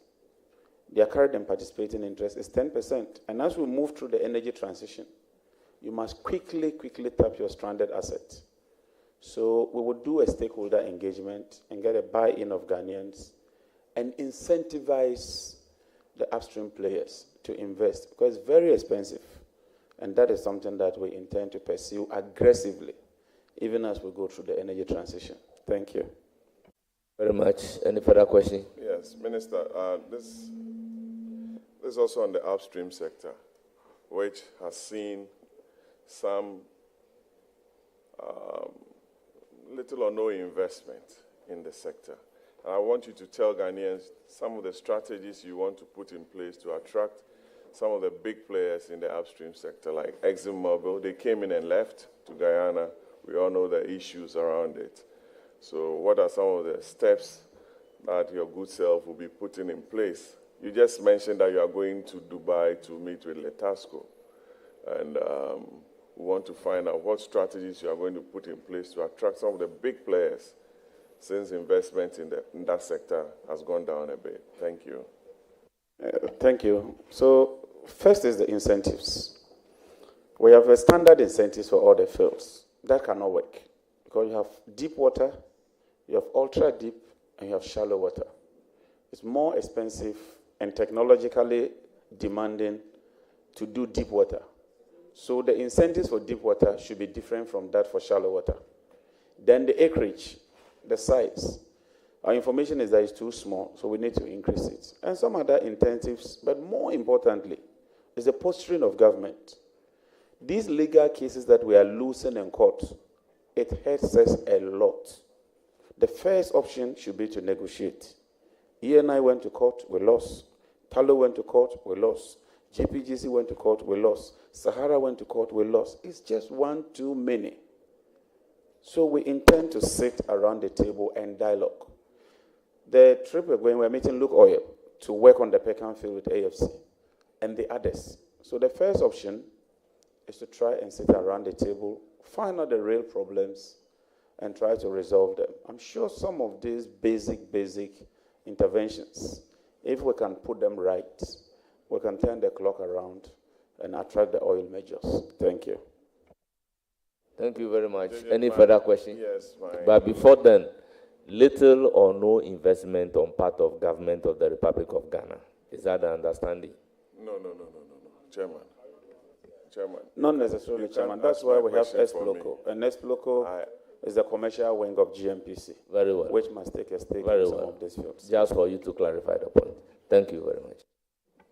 their current and participating interest is 10%. And as we move through the energy transition, you must quickly tap your stranded assets. So we will do a stakeholder engagement and get a buy-in of Ghanaians and incentivize the upstream players to invest, because it's very expensive. And that is something that we intend to pursue aggressively, even as we go through the energy transition. Thank you. Very much. Any further question? Yes, Minister, this is also on the upstream sector, which has seen some little or no investment in the sector. And I want you to tell Ghanaians some of the strategies you want to put in place to attract some of the big players in the upstream sector, like ExxonMobil. They came in and left to Guyana. We all know the issues around it. So what are some of the steps that your good self will be putting in place? You just mentioned that you are going to Dubai to meet with Letasco. And we want to find out what strategies you are going to put in place to attract some of the big players, since investment in that sector has gone down a bit. Thank you. Thank you. So first is the incentives. We have a standard incentives for all the fields. That cannot work, because you have deep water, you have ultra deep, and you have shallow water. It's more expensive and technologically demanding to do deep water. So the incentives for deep water should be different from that for shallow water. Then the acreage, the size. Our information is that it's too small, so we need to increase it. And some other incentives, but more importantly, is the posturing of government. These legal cases that we are losing in court, it hurts us a lot. The first option should be to negotiate. ENI went to court, we lost. Talo went to court, we lost. GPGC went to court, we lost. Sahara went to court, we lost. It's just one too many. So we intend to sit around the table and dialogue. The trip we're going, we're meeting Luke Oil to work on the Peckham field with AFC and the others. So the first option is to try and sit around the table, find out the real problems, and try to resolve them. I'm sure some of these basic interventions, if we can put them right, we can turn the clock around and attract the oil majors. Thank you. Thank you very much. Any further questions? Yes, fine. But before then, little or no investment on part of government of the Republic of Ghana. Is that the understanding? No. Chairman. Not necessarily, Chairman. That's why we have SPLOCO. And SPLOCO is the commercial wing of GMPC. Very well. Which must take a stake Very in some well. of these fields. Just for you to clarify the point. Thank you very much.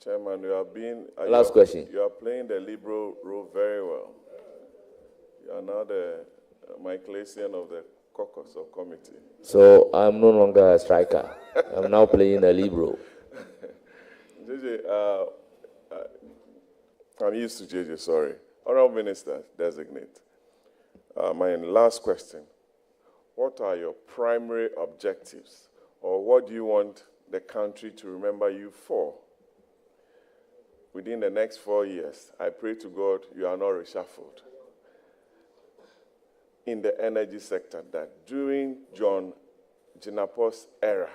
Chairman, you are being... Last question. You are playing the liberal role very well. You are now the Michaelasian of the caucus or committee. So I'm no longer a striker. I'm now playing a liberal. JJ, I'm used to JJ, sorry. Honourable Minister, Designate. My last question. What are your primary objectives, or what do you want the country to remember you for? Within the next 4 years, I pray to God you are not reshuffled in the energy sector, that during John Jinapor's era,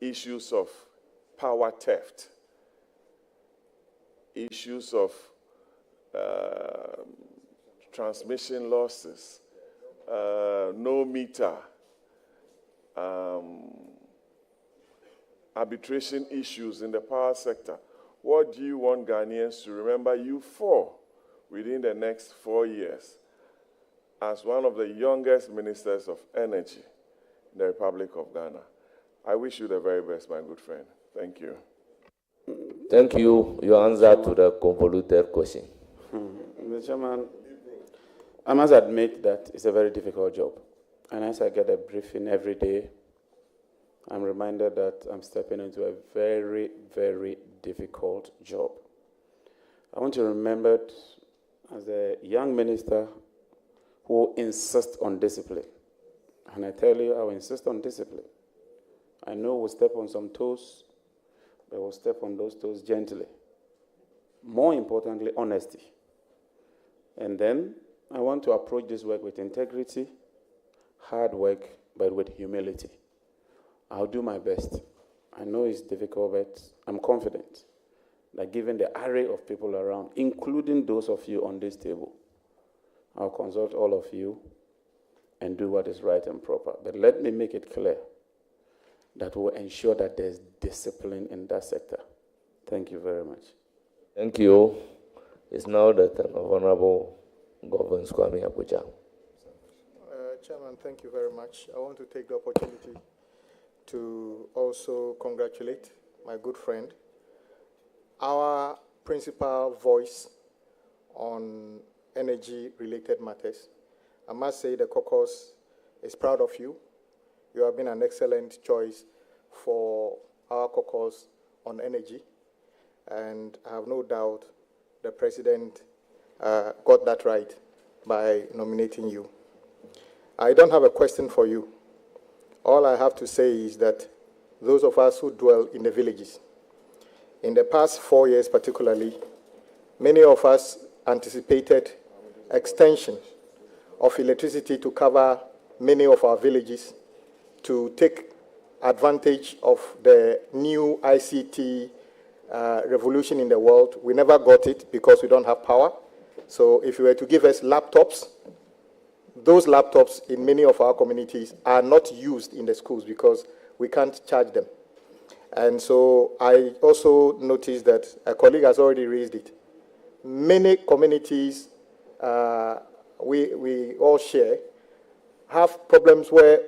issues of power theft, issues of transmission losses, no meter, arbitration issues in the power sector. What do you want Ghanaians to remember you for within the next 4 years as one of the youngest ministers of energy in the Republic of Ghana? I wish you the very best, my good friend. Thank you. Thank you. Your answer to the convoluted question. Mr. Chairman, I must admit that it's a very difficult job. And as I get a briefing every day, I'm reminded that I'm stepping into a very, very difficult job. I want to be remembered as a young minister who insists on discipline. And I tell you, I will insist on discipline. I know we'll step on some toes, but we'll step on those toes gently. More importantly, honesty. And then I want to approach this work with integrity, hard work, but with humility. I'll do my best. I know it's difficult, but I'm confident that given the array of people around, including those of you on this table, I'll consult all of you and do what is right and proper. But let me make it clear that we'll ensure that there's discipline in that sector. Thank you very much. Thank you. It's now the turn of Honorable Governor Kwame Abuja. Chairman, thank you very much. I want to take the opportunity to also congratulate my good friend, our principal voice on energy-related matters. I must say the caucus is proud of you. You have been an excellent choice for our caucus on energy, and I have no doubt the president got that right by nominating you. I don't have a question for you. All I have to say is that those of us who dwell in the villages, in the past 4 years particularly, many of us anticipated extension of electricity to cover many of our villages, to take advantage of the new ICT revolution in the world. We never got it because we don't have power. So if you were to give us laptops, those laptops in many of our communities are not used in the schools because we can't charge them. And so I also noticed that a colleague has already raised it. Many communities we all share have problems where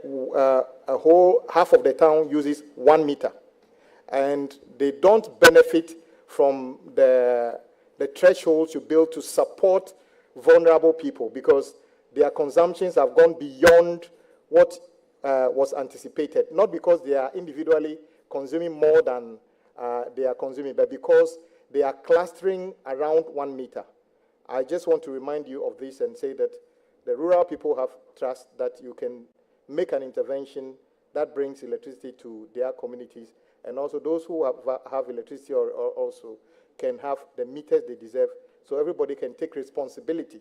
a whole half of the town uses 1 meter, and they don't benefit from the the thresholds you build to support vulnerable people, because their consumptions have gone beyond what was anticipated, not because they are individually consuming more than they are consuming, but because they are clustering around 1 meter. I just want to remind you of this and say that the rural people have trust that you can make an intervention that brings electricity to their communities, and also those who have electricity or also can have the meters they deserve, so everybody can take responsibility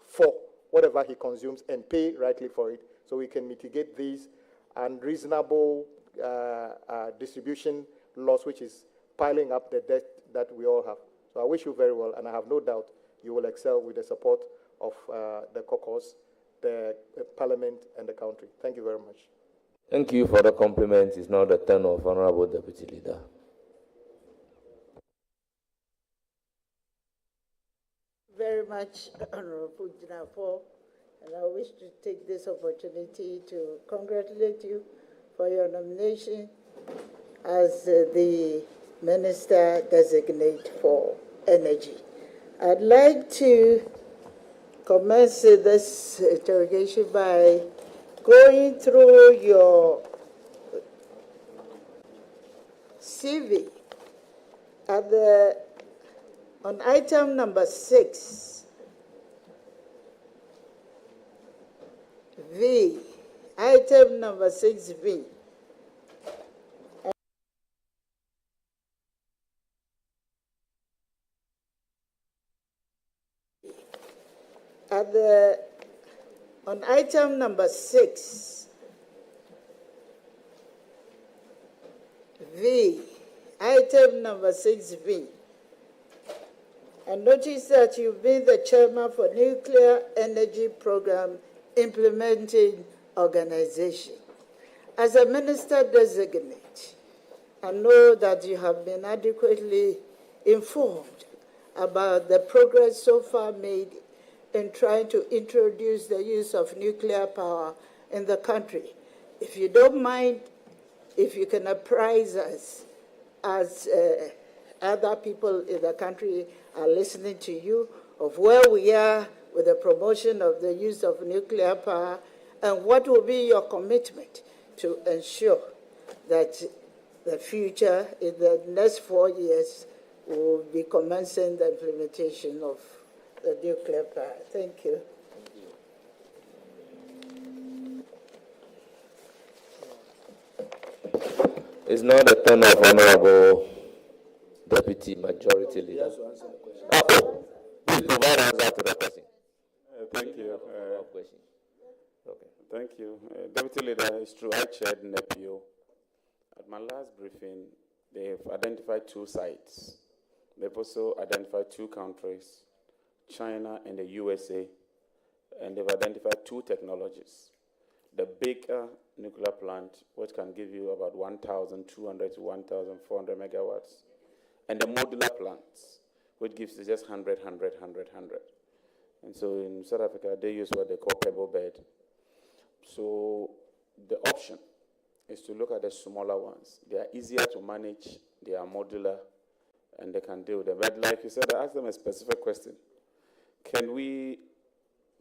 for whatever he consumes and pay rightly for it, so we can mitigate these unreasonable distribution loss, which is piling up the debt that we all have. So I wish you very well, and I have no doubt you will excel with the support of the caucus, the parliament, and the country. Thank you very much. Thank you for the compliment. It's now the turn of Honorable Deputy Leader. Very much, Honorable Jinapor, and I wish to take this opportunity to congratulate you for your nomination as the Minister Designate for Energy. I'd like to commence this interrogation by going through your CV on item number 6, V, item number 6V. On item number 6, V, item number 6V, I notice that you've been the chairman for Nuclear Energy Program Implementing Organization. As a minister designate, I know that you have been adequately informed about the progress so far made in trying to introduce the use of nuclear power in the country. If you don't mind, if you can apprise us as other people in the country are listening to you of where we are with the promotion of the use of nuclear power, and what will be your commitment to ensure that the future in the next 4 years will be commencing the implementation of the nuclear power. Thank you. It's now the turn of Honorable Deputy Majority Leader. Please provide answer to the question. Thank you. Okay. Thank you. Deputy Leader, it's true, I chaired NEPIO. At my last briefing, they've identified 2 sites. They've also identified 2 countries, China and the USA, and they've identified 2 technologies. The bigger nuclear plant, which can give you about 1,200 to 1,400 megawatts, and the modular plants, which gives you just 100, 100, 100, 100. And so in South Africa, they use what they call pebble bed. So the option is to look at the smaller ones. They are easier to manage, they are modular, and they can deal with them. But like you said, I asked them a specific question. Can we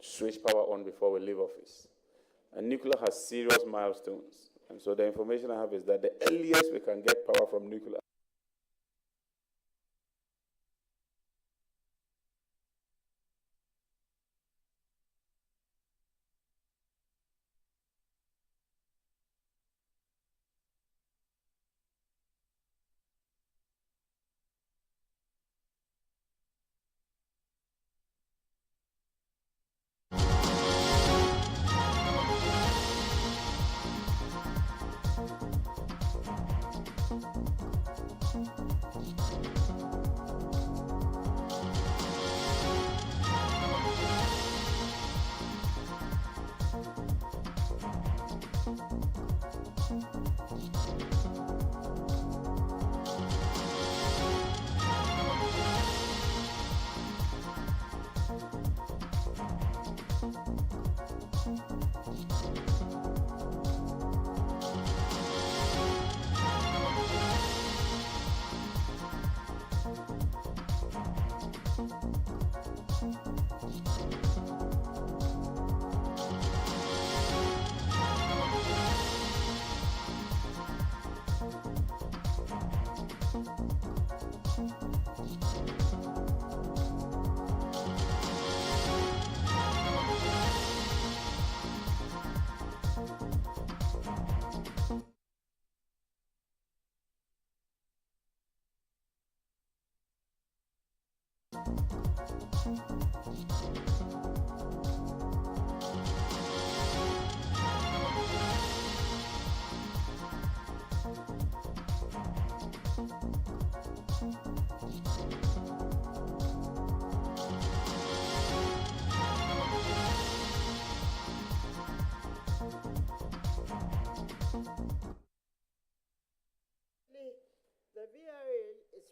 switch power on before we leave office? And nuclear has serious milestones. And so the information I have is that the earliest we can get power from nuclear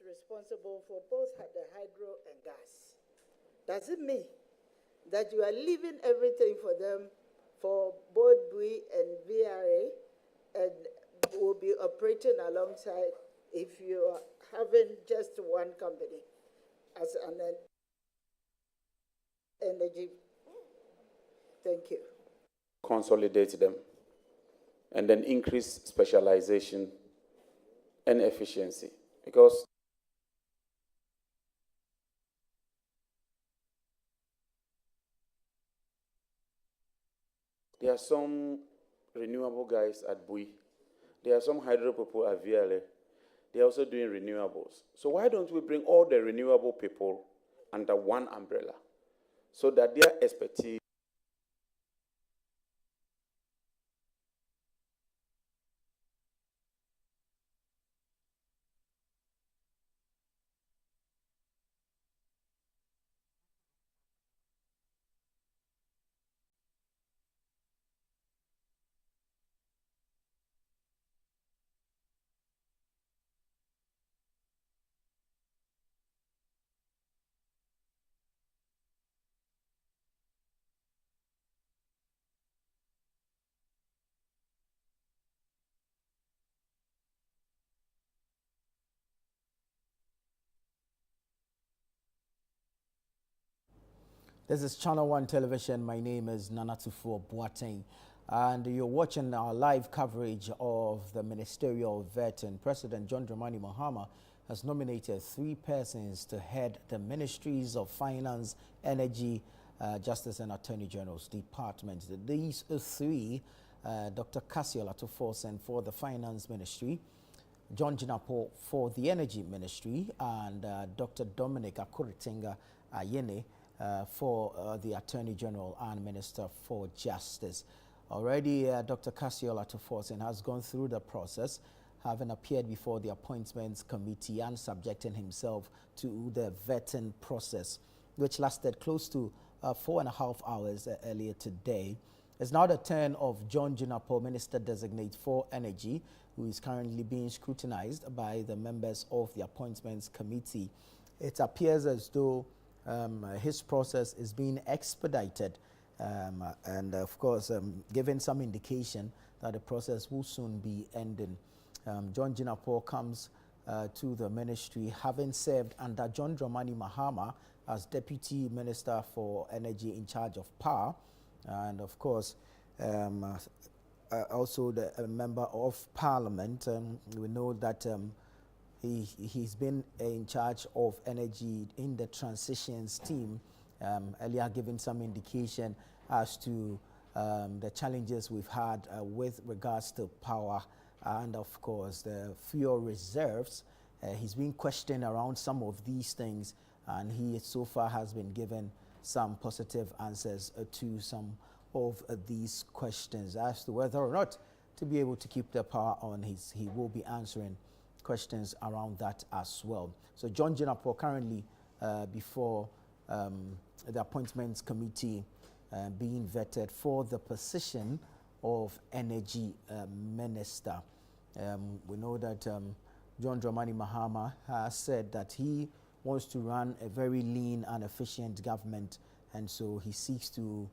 responsible for both the hydro and gas. Does it mean that you are leaving everything for them for both BUI and VRA and will be operating alongside if you are having just one company as an energy? Thank you. Consolidate them and then increase specialization and efficiency, because there are some renewable guys at BUI. There are some hydro people at VLA. They are also doing renewables. So why don't we bring all the renewable people under one umbrella so that their expertise This is Channel 1 Television. My name is Nanatufo Boateng, and you're watching our live coverage of the ministerial vetting. President John Dramani Mahama has nominated 3 persons to head the Ministries of Finance, Energy, Justice and Attorney General's departments. These 3, Dr. Cassiola Forson for the Finance Ministry, John Jinapor for the Energy Ministry, and Dr. Dominic Ayine for the Attorney General and Minister for Justice. Already, Dr. Cassiola Forson has gone through the process, having appeared before the Appointments Committee and subjecting himself to the vetting process, which lasted close to 4.5 hours earlier today. It's now the turn of John Jinapor, Minister Designate for Energy, who is currently being scrutinized by the members of the Appointments Committee. It appears as though his process is being expedited and of course given some indication that the process will soon be ending. John Jinapor comes to the ministry having served under John Dramani Mahama as Deputy Minister for Energy in charge of power, and of course also a member of Parliament. We know that he's been in charge of energy in the transitions team, earlier giving some indication as to the challenges we've had with regards to power and of course the fuel reserves. He's been questioned around some of these things, and he so far has been given some positive answers to some of these questions. As to whether or not to be able to keep the power on, he will be answering questions around that as well. So John Jinapor currently before the Appointments Committee being vetted for the position of Energy Minister. We know that John Dramani Mahama has said that he wants to run a very lean and efficient government, and so he seeks to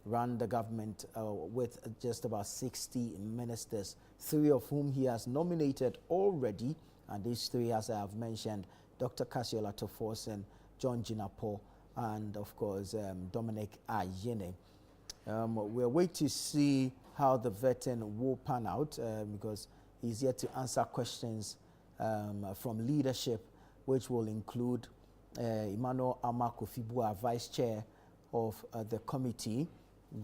run the government with just about 60 ministers, 3 of whom he has nominated already, and these 3, as I have mentioned, Dr. Cassiola Forson, John Jinapor, and of course Dominic Ayine. We're waiting to see how the vetting will pan out because he's yet to answer questions from leadership, which will include Emmanuel Amakofibua, Vice Chair of the committee,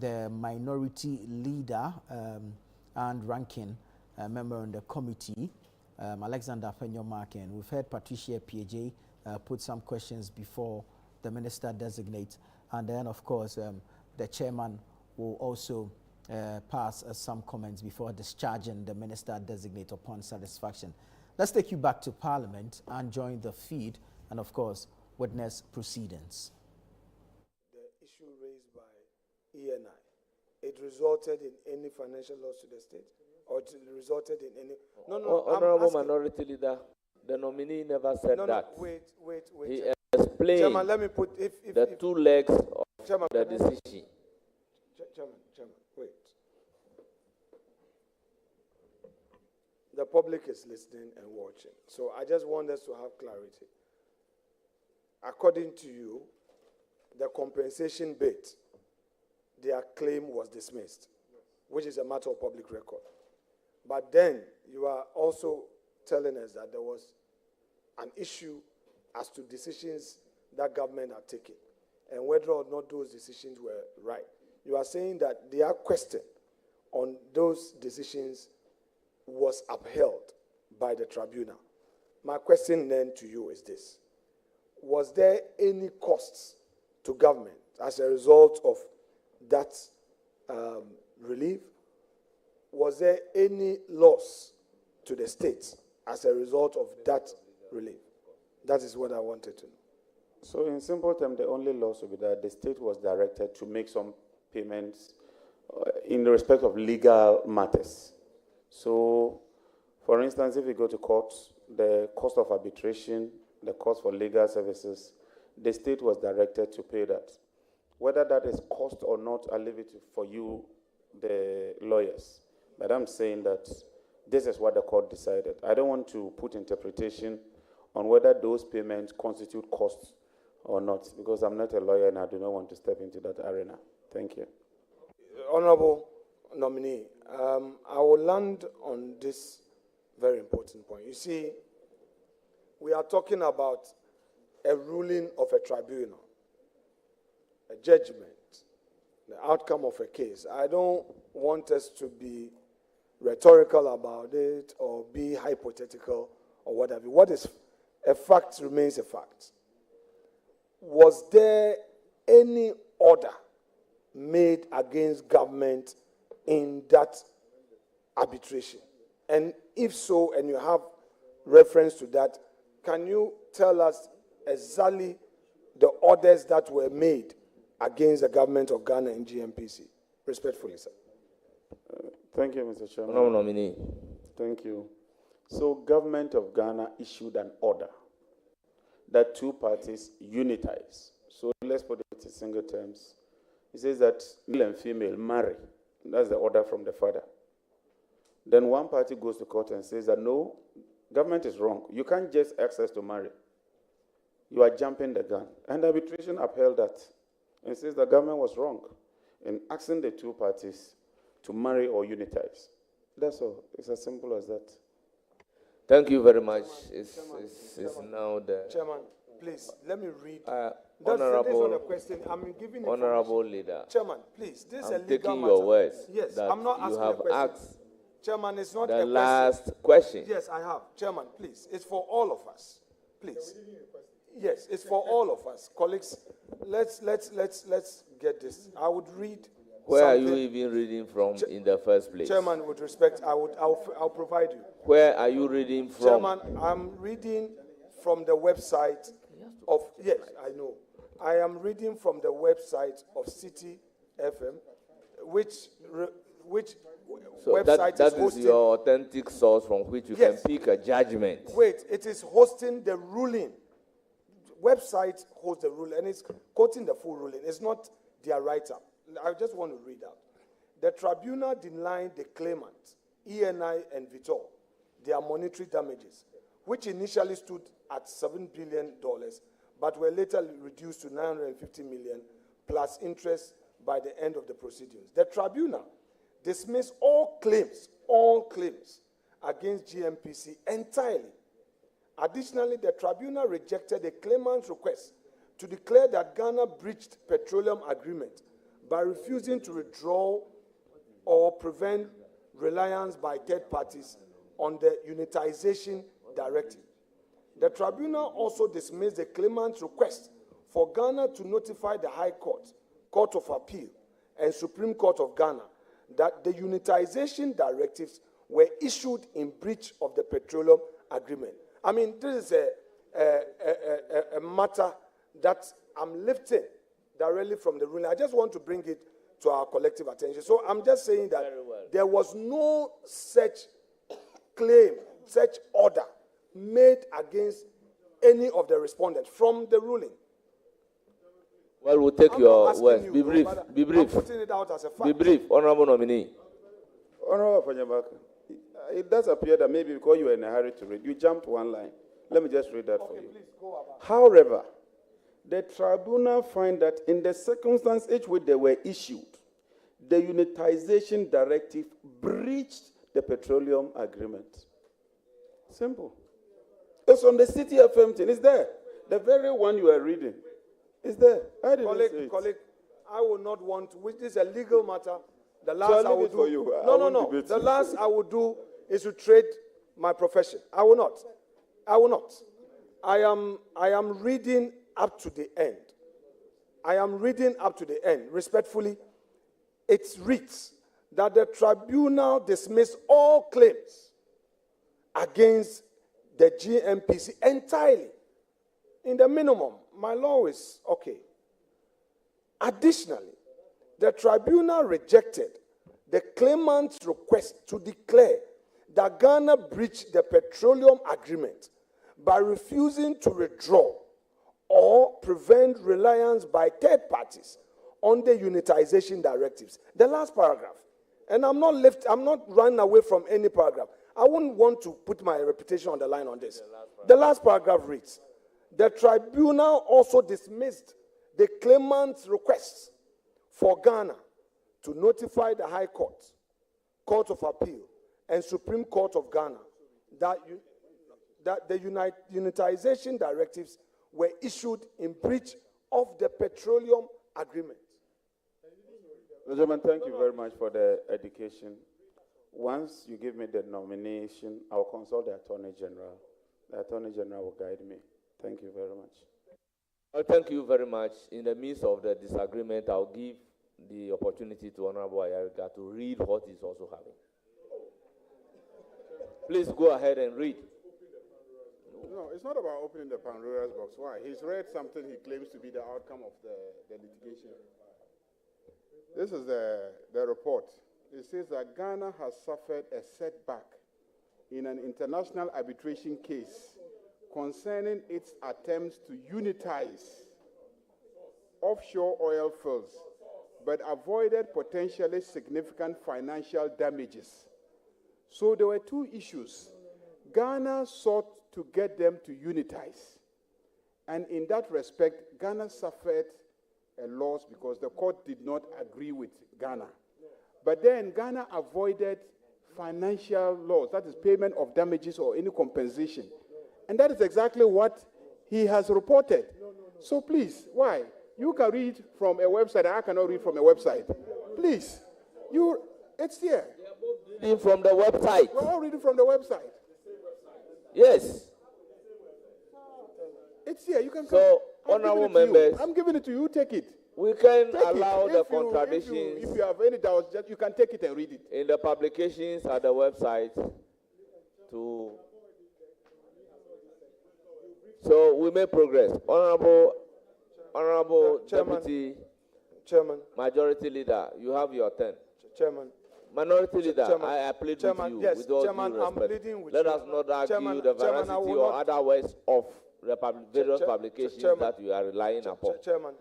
the minority leader and ranking member on the committee, Alexander Penyomarkin. We've heard Patricia PJ put some questions before the minister designate, and then of course the chairman will also pass some comments before discharging the minister designate upon satisfaction. Let's take you back to Parliament and join the feed and of course witness proceedings. The issue raised by ENI, it resulted in any financial loss to the state, or it resulted in any? Honorable Minority Leader, The nominee never said that. Wait. He explained Chairman, let me put the two legs of Chairman, the decision. Chairman, wait. The public is listening and watching, so I just want us to have clarity. According to you, the compensation bit, their claim was dismissed, which is a matter of public record. But then you are also telling us that there was an issue as to decisions that government had taken and whether or not those decisions were right. You are saying that their question on those decisions was upheld by the tribunal. My question then to you is this. Was there any costs to government as a result of that relief? Was there any loss to the state as a result of that relief? That is what I wanted to know. So in simple terms, the only loss will be that the state was directed to make some payments in respect of legal matters. So, for instance, if you go to court, the cost of arbitration, the cost for legal services, the state was directed to pay that. Whether that is cost or not, I'll leave it for you, the lawyers. But I'm saying that this is what the court decided. I don't want to put interpretation on whether those payments constitute costs or not, because I'm not a lawyer and I do not want to step into that arena. Thank you. Honorable nominee, I will land on this very important point. You see, we are talking about a ruling of a tribunal, a judgment, the outcome of a case. I don't want us to be rhetorical about it or be hypothetical or whatever. What is a fact remains a fact. Was there any order made against government in that arbitration? And if so, and you have reference to that, can you tell us exactly the orders that were made against the government of Ghana and GMPC? Respectfully, sir. Thank you, Mr. Chairman. No nominee. Thank you. So, government of Ghana issued an order that two parties unitize. So let's put it in single terms. It says that male and female marry. That's the order from the father. Then one party goes to court and says that no, government is wrong. You can't just ask us to marry. You are jumping the gun. And arbitration upheld that and says the government was wrong in asking the two parties to marry or unitize. That's all. It's as simple as that. Thank you very much. It's now the... Chairman, please, let me read. Honorable, question. I'm giving Honorable Leader. Chairman, please, this is a legal taking matter. your words. Yes, that I'm not asking you have a question. asked Chairman, it's not the a last question. Yes, I have. Chairman, please, it's for all of us. Please. Yes, it's for all of us. Colleagues, let's get this. I would read. Where are you even reading from in the first place? Chairman, with respect, I'll provide you. Where are you reading from? Chairman, I'm reading from the website of, yes, I know. I am reading from the website of City FM, which so website that is hosting. Is your authentic source from which you can pick a judgment. Wait, it is hosting the ruling. Website hosts the ruling, and it's quoting the full ruling. It's not their write-up. I just want to read out. The tribunal denied the claimant, ENI and Vitor, their monetary damages, which initially stood at $7 billion, but were later reduced to $950 million plus interest by the end of the proceedings. The tribunal dismissed all claims against GMPC entirely. Additionally, the tribunal rejected the claimant's request to declare that Ghana breached petroleum agreement by refusing to withdraw or prevent reliance by third parties on the unitization directive. The tribunal also dismissed the claimant's request for Ghana to notify the High Court, Court of Appeal, and Supreme Court of Ghana that the unitization directives were issued in breach of the petroleum agreement. I mean, this is a matter that I'm lifting directly from the ruling. I just want to bring it to our collective attention. So I'm just saying that there was no such claim, such order made against any of the respondents from the ruling. Well, we'll take I'm your not asking words. you, Be brief. but Be brief. I'm putting it out as a fact. Be brief, honorable nominee. Honorable Fanyabaka, it does appear that maybe because you were in a hurry to read, you jumped one line. Let me just read that for you. Please go about. However, the tribunal find that in the circumstance in which they were issued, the unitization directive breached the petroleum agreement. Simple. It's on the City FM thing. It's there. The very one you are reading. It's there. I didn't say it. Colleague, I will not want, which is a legal matter. The So last I'll I will leave it do. for you. No. The last I will do is to trade my profession. I will not. I will not. I am reading up to the end. I am reading up to the end. Respectfully, it reads that the tribunal dismissed all claims against the GMPC entirely. In the minimum, my law is okay. Additionally, the tribunal rejected the claimant's request to declare that Ghana breached the petroleum agreement by refusing to withdraw or prevent reliance by third parties on the unitization directives. The last paragraph. And I'm not running away from any paragraph. I wouldn't want to put my reputation on the line on this. The last paragraph reads, the tribunal also dismissed the claimant's request for Ghana to notify the High Court, Court of Appeal, and Supreme Court of Ghana that the unitization directives were issued in breach of the petroleum agreement. Gentlemen, thank you very much for the education. Once you give me the nomination, I'll consult the Attorney General. The Attorney General will guide me. Thank you very much. Well, thank you very much. In the midst of the disagreement, I'll give the opportunity to Honorable Ayariga to read what he's also having. Please go ahead and read. No, it's not about opening the Pandora's box. Why? He's read something he claims to be the outcome of the litigation. This is the report. It says that Ghana has suffered a setback in an international arbitration case concerning its attempts to unitize offshore oil fields, but avoided potentially significant financial damages. So there were two issues. Ghana sought to get them to unitize. And in that respect, Ghana suffered a loss because the court did not agree with Ghana. But then Ghana avoided financial loss, that is payment of damages or any compensation. And that is exactly what he has reported. So please, why? You can read from a website, and I cannot read from a website. Please, it's here. Reading from the website. We're all reading from the website. Yes. It's here. You can So, honorable members, I'm giving it to you. Take it. we can Take allow it. the If contradictions you have any doubts, you can take it and read it. in the publications at the website to. So we make progress. Honorable Deputy Chairman, Majority Leader, you have your turn. Chairman. Minority Leader, Chairman, I plead Chairman, with you yes, with all Chairman, due I'm respect. pleading with Let you. us not argue Chairman, the Chairman, veracity I will or not- otherwise of various publications Chairman, that you are relying upon. Chairman,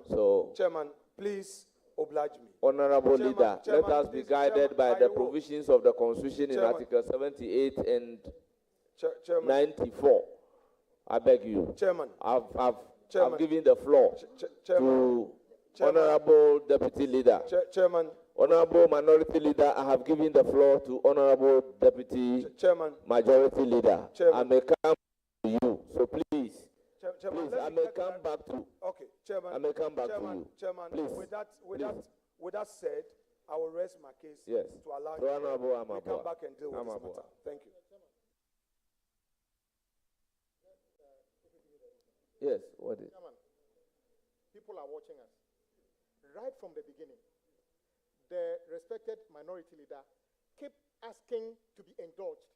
So, Chairman, please oblige me. Honorable Chairman, Leader, Chairman, let us be please, guided Chairman, by I the will. provisions of the Constitution in Chairman. Article 78 and Chairman, 94. I beg you. Chairman, I've given the floor to Chairman. Honorable Deputy Leader. Chairman, Honorable Minority Leader, I have given the floor to Honorable Deputy Chairman. Majority Leader. Chairman. I may come to you. So please, Chairman, please, I may come back to. Okay, Chairman. I may come back Chairman, to you. Chairman, Please. With that said, I will rest my case Yes. to allow So, you Honorable to Amabua. come back and deal with this Amabua. matter. Thank you. Yes, what is? Chairman, people are watching us. Right from the beginning, the respected minority leader kept asking to be indulged.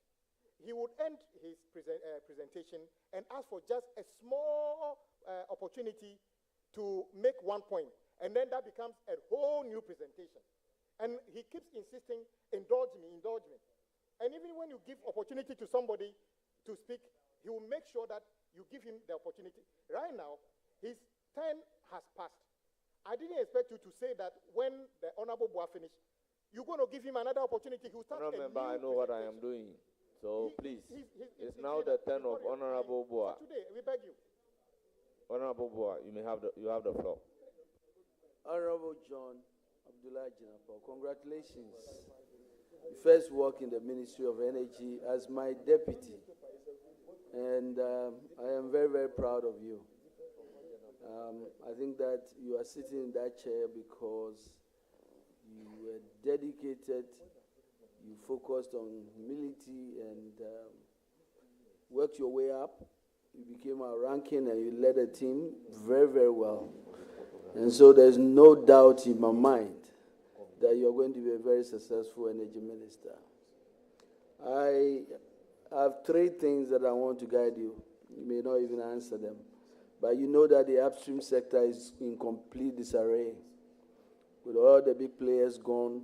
He would end his presentation and ask for just a small opportunity to make one point, and then that becomes a whole new presentation. And he keeps insisting, indulge me, indulge me. And even when you give opportunity to somebody, to speak, he will make sure that you give him the opportunity. Right now, his 10 has passed. I didn't expect you to say that when the Honorable Boa finished, you're going to give him another opportunity. He will start Honorable Member, I know what I am doing. So please, it's now the turn of Honorable Boa. Today, we beg you. Honorable Boa, you have the floor. Honorable John Abdullah Jinapor, congratulations. You first work in the Ministry of Energy as my deputy, and I am very, very proud of you. I think that you are sitting in that chair because you were dedicated, you focused on humility, and worked your way up. You became our ranking and you led a team very, very well. And so there's no doubt in my mind that you're going to be a very successful energy minister. I have 3 things that I want to guide you. You may not even answer them. But you know that the upstream sector is in complete disarray. With all the big players gone,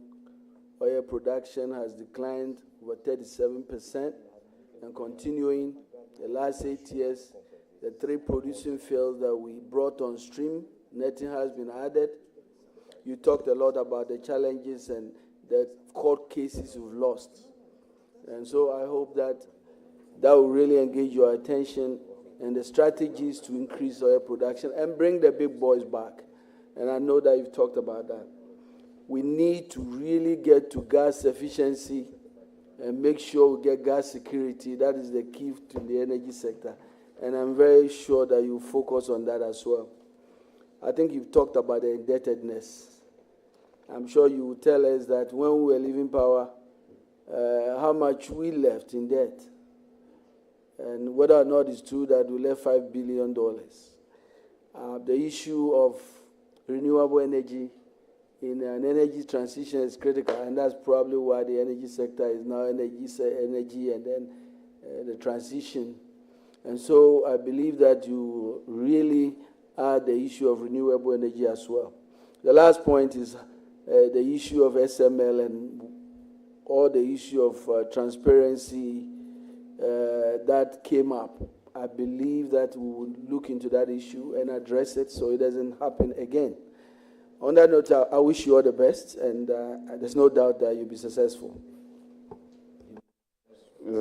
oil production has declined over 37% and continuing. The last 8 years, the 3 producing fields that we brought on stream, nothing has been added. You talked a lot about the challenges and the court cases you've lost. And so I hope that will really engage your attention and the strategies to increase oil production and bring the big boys back. And I know that you've talked about that. We need to really get to gas efficiency and make sure we get gas security. That is the key to the energy sector. And I'm very sure that you focus on that as well. I think you've talked about the indebtedness. I'm sure you will tell us that when we were leaving power, how much we left in debt, and whether or not it's true that we left $5 billion. The issue of renewable energy in an energy transition is critical, and that's probably why the energy sector is now energy and then the transition. And so I believe that you really add the issue of renewable energy as well. The last point is the issue of SML and all the issue of transparency that came up. I believe that we will look into that issue and address it so it doesn't happen again. On that note, I wish you all the best, and there's no doubt that you'll be successful.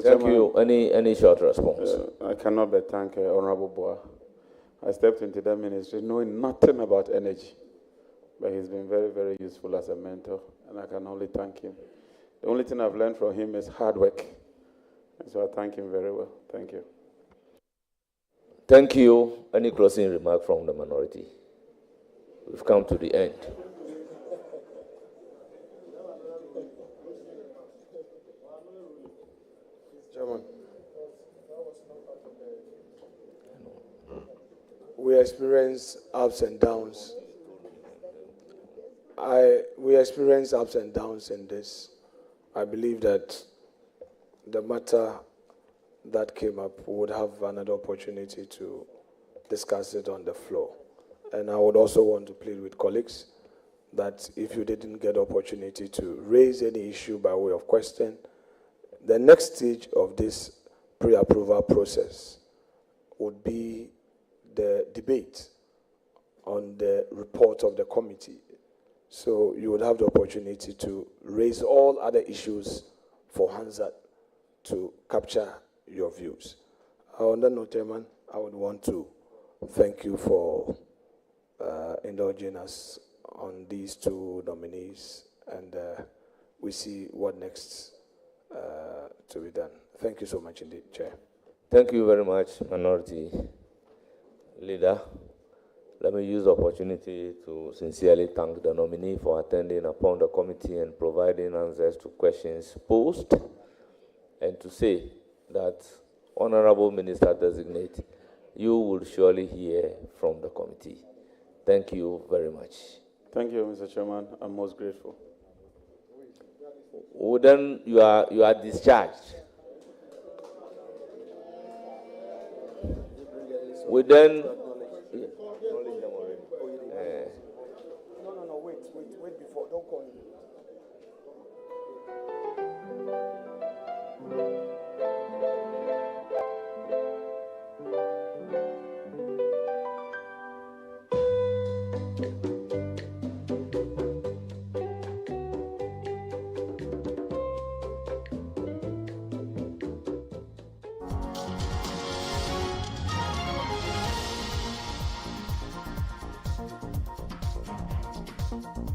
Thank you. Any short response? I cannot but thank Honorable Boa. I stepped into that ministry knowing nothing about energy, but he's been very, very useful as a mentor, and I can only thank him. The only thing I've learned from him is hard work, and so I thank him very well. Thank you. Thank you. Any closing remark from the minority? We've come to the end. Chairman, we experience ups and downs. We experience ups and downs in this. I believe that the matter that came up would have another opportunity to discuss it on the floor. And I would also want to plead with colleagues that if you didn't get the opportunity to raise any issue by way of question, the next stage of this pre-approval process would be the debate on the report of the committee. So you would have the opportunity to raise all other issues for Hansard to capture your views. On that note, Chairman, I would want to thank you for indulging us on these 2 nominees, and we see what next to be done. Thank you so much indeed, Chair. Thank you very much, Minority Leader. Let me use the opportunity to sincerely thank the nominee for attending upon the committee and providing answers to questions posed, and to say that, Honorable Minister Designate, you will surely hear from the committee. Thank you very much. Thank you, Mr. Chairman. I'm most grateful. Well, then you are discharged. We then. No, wait before, don't call him. you.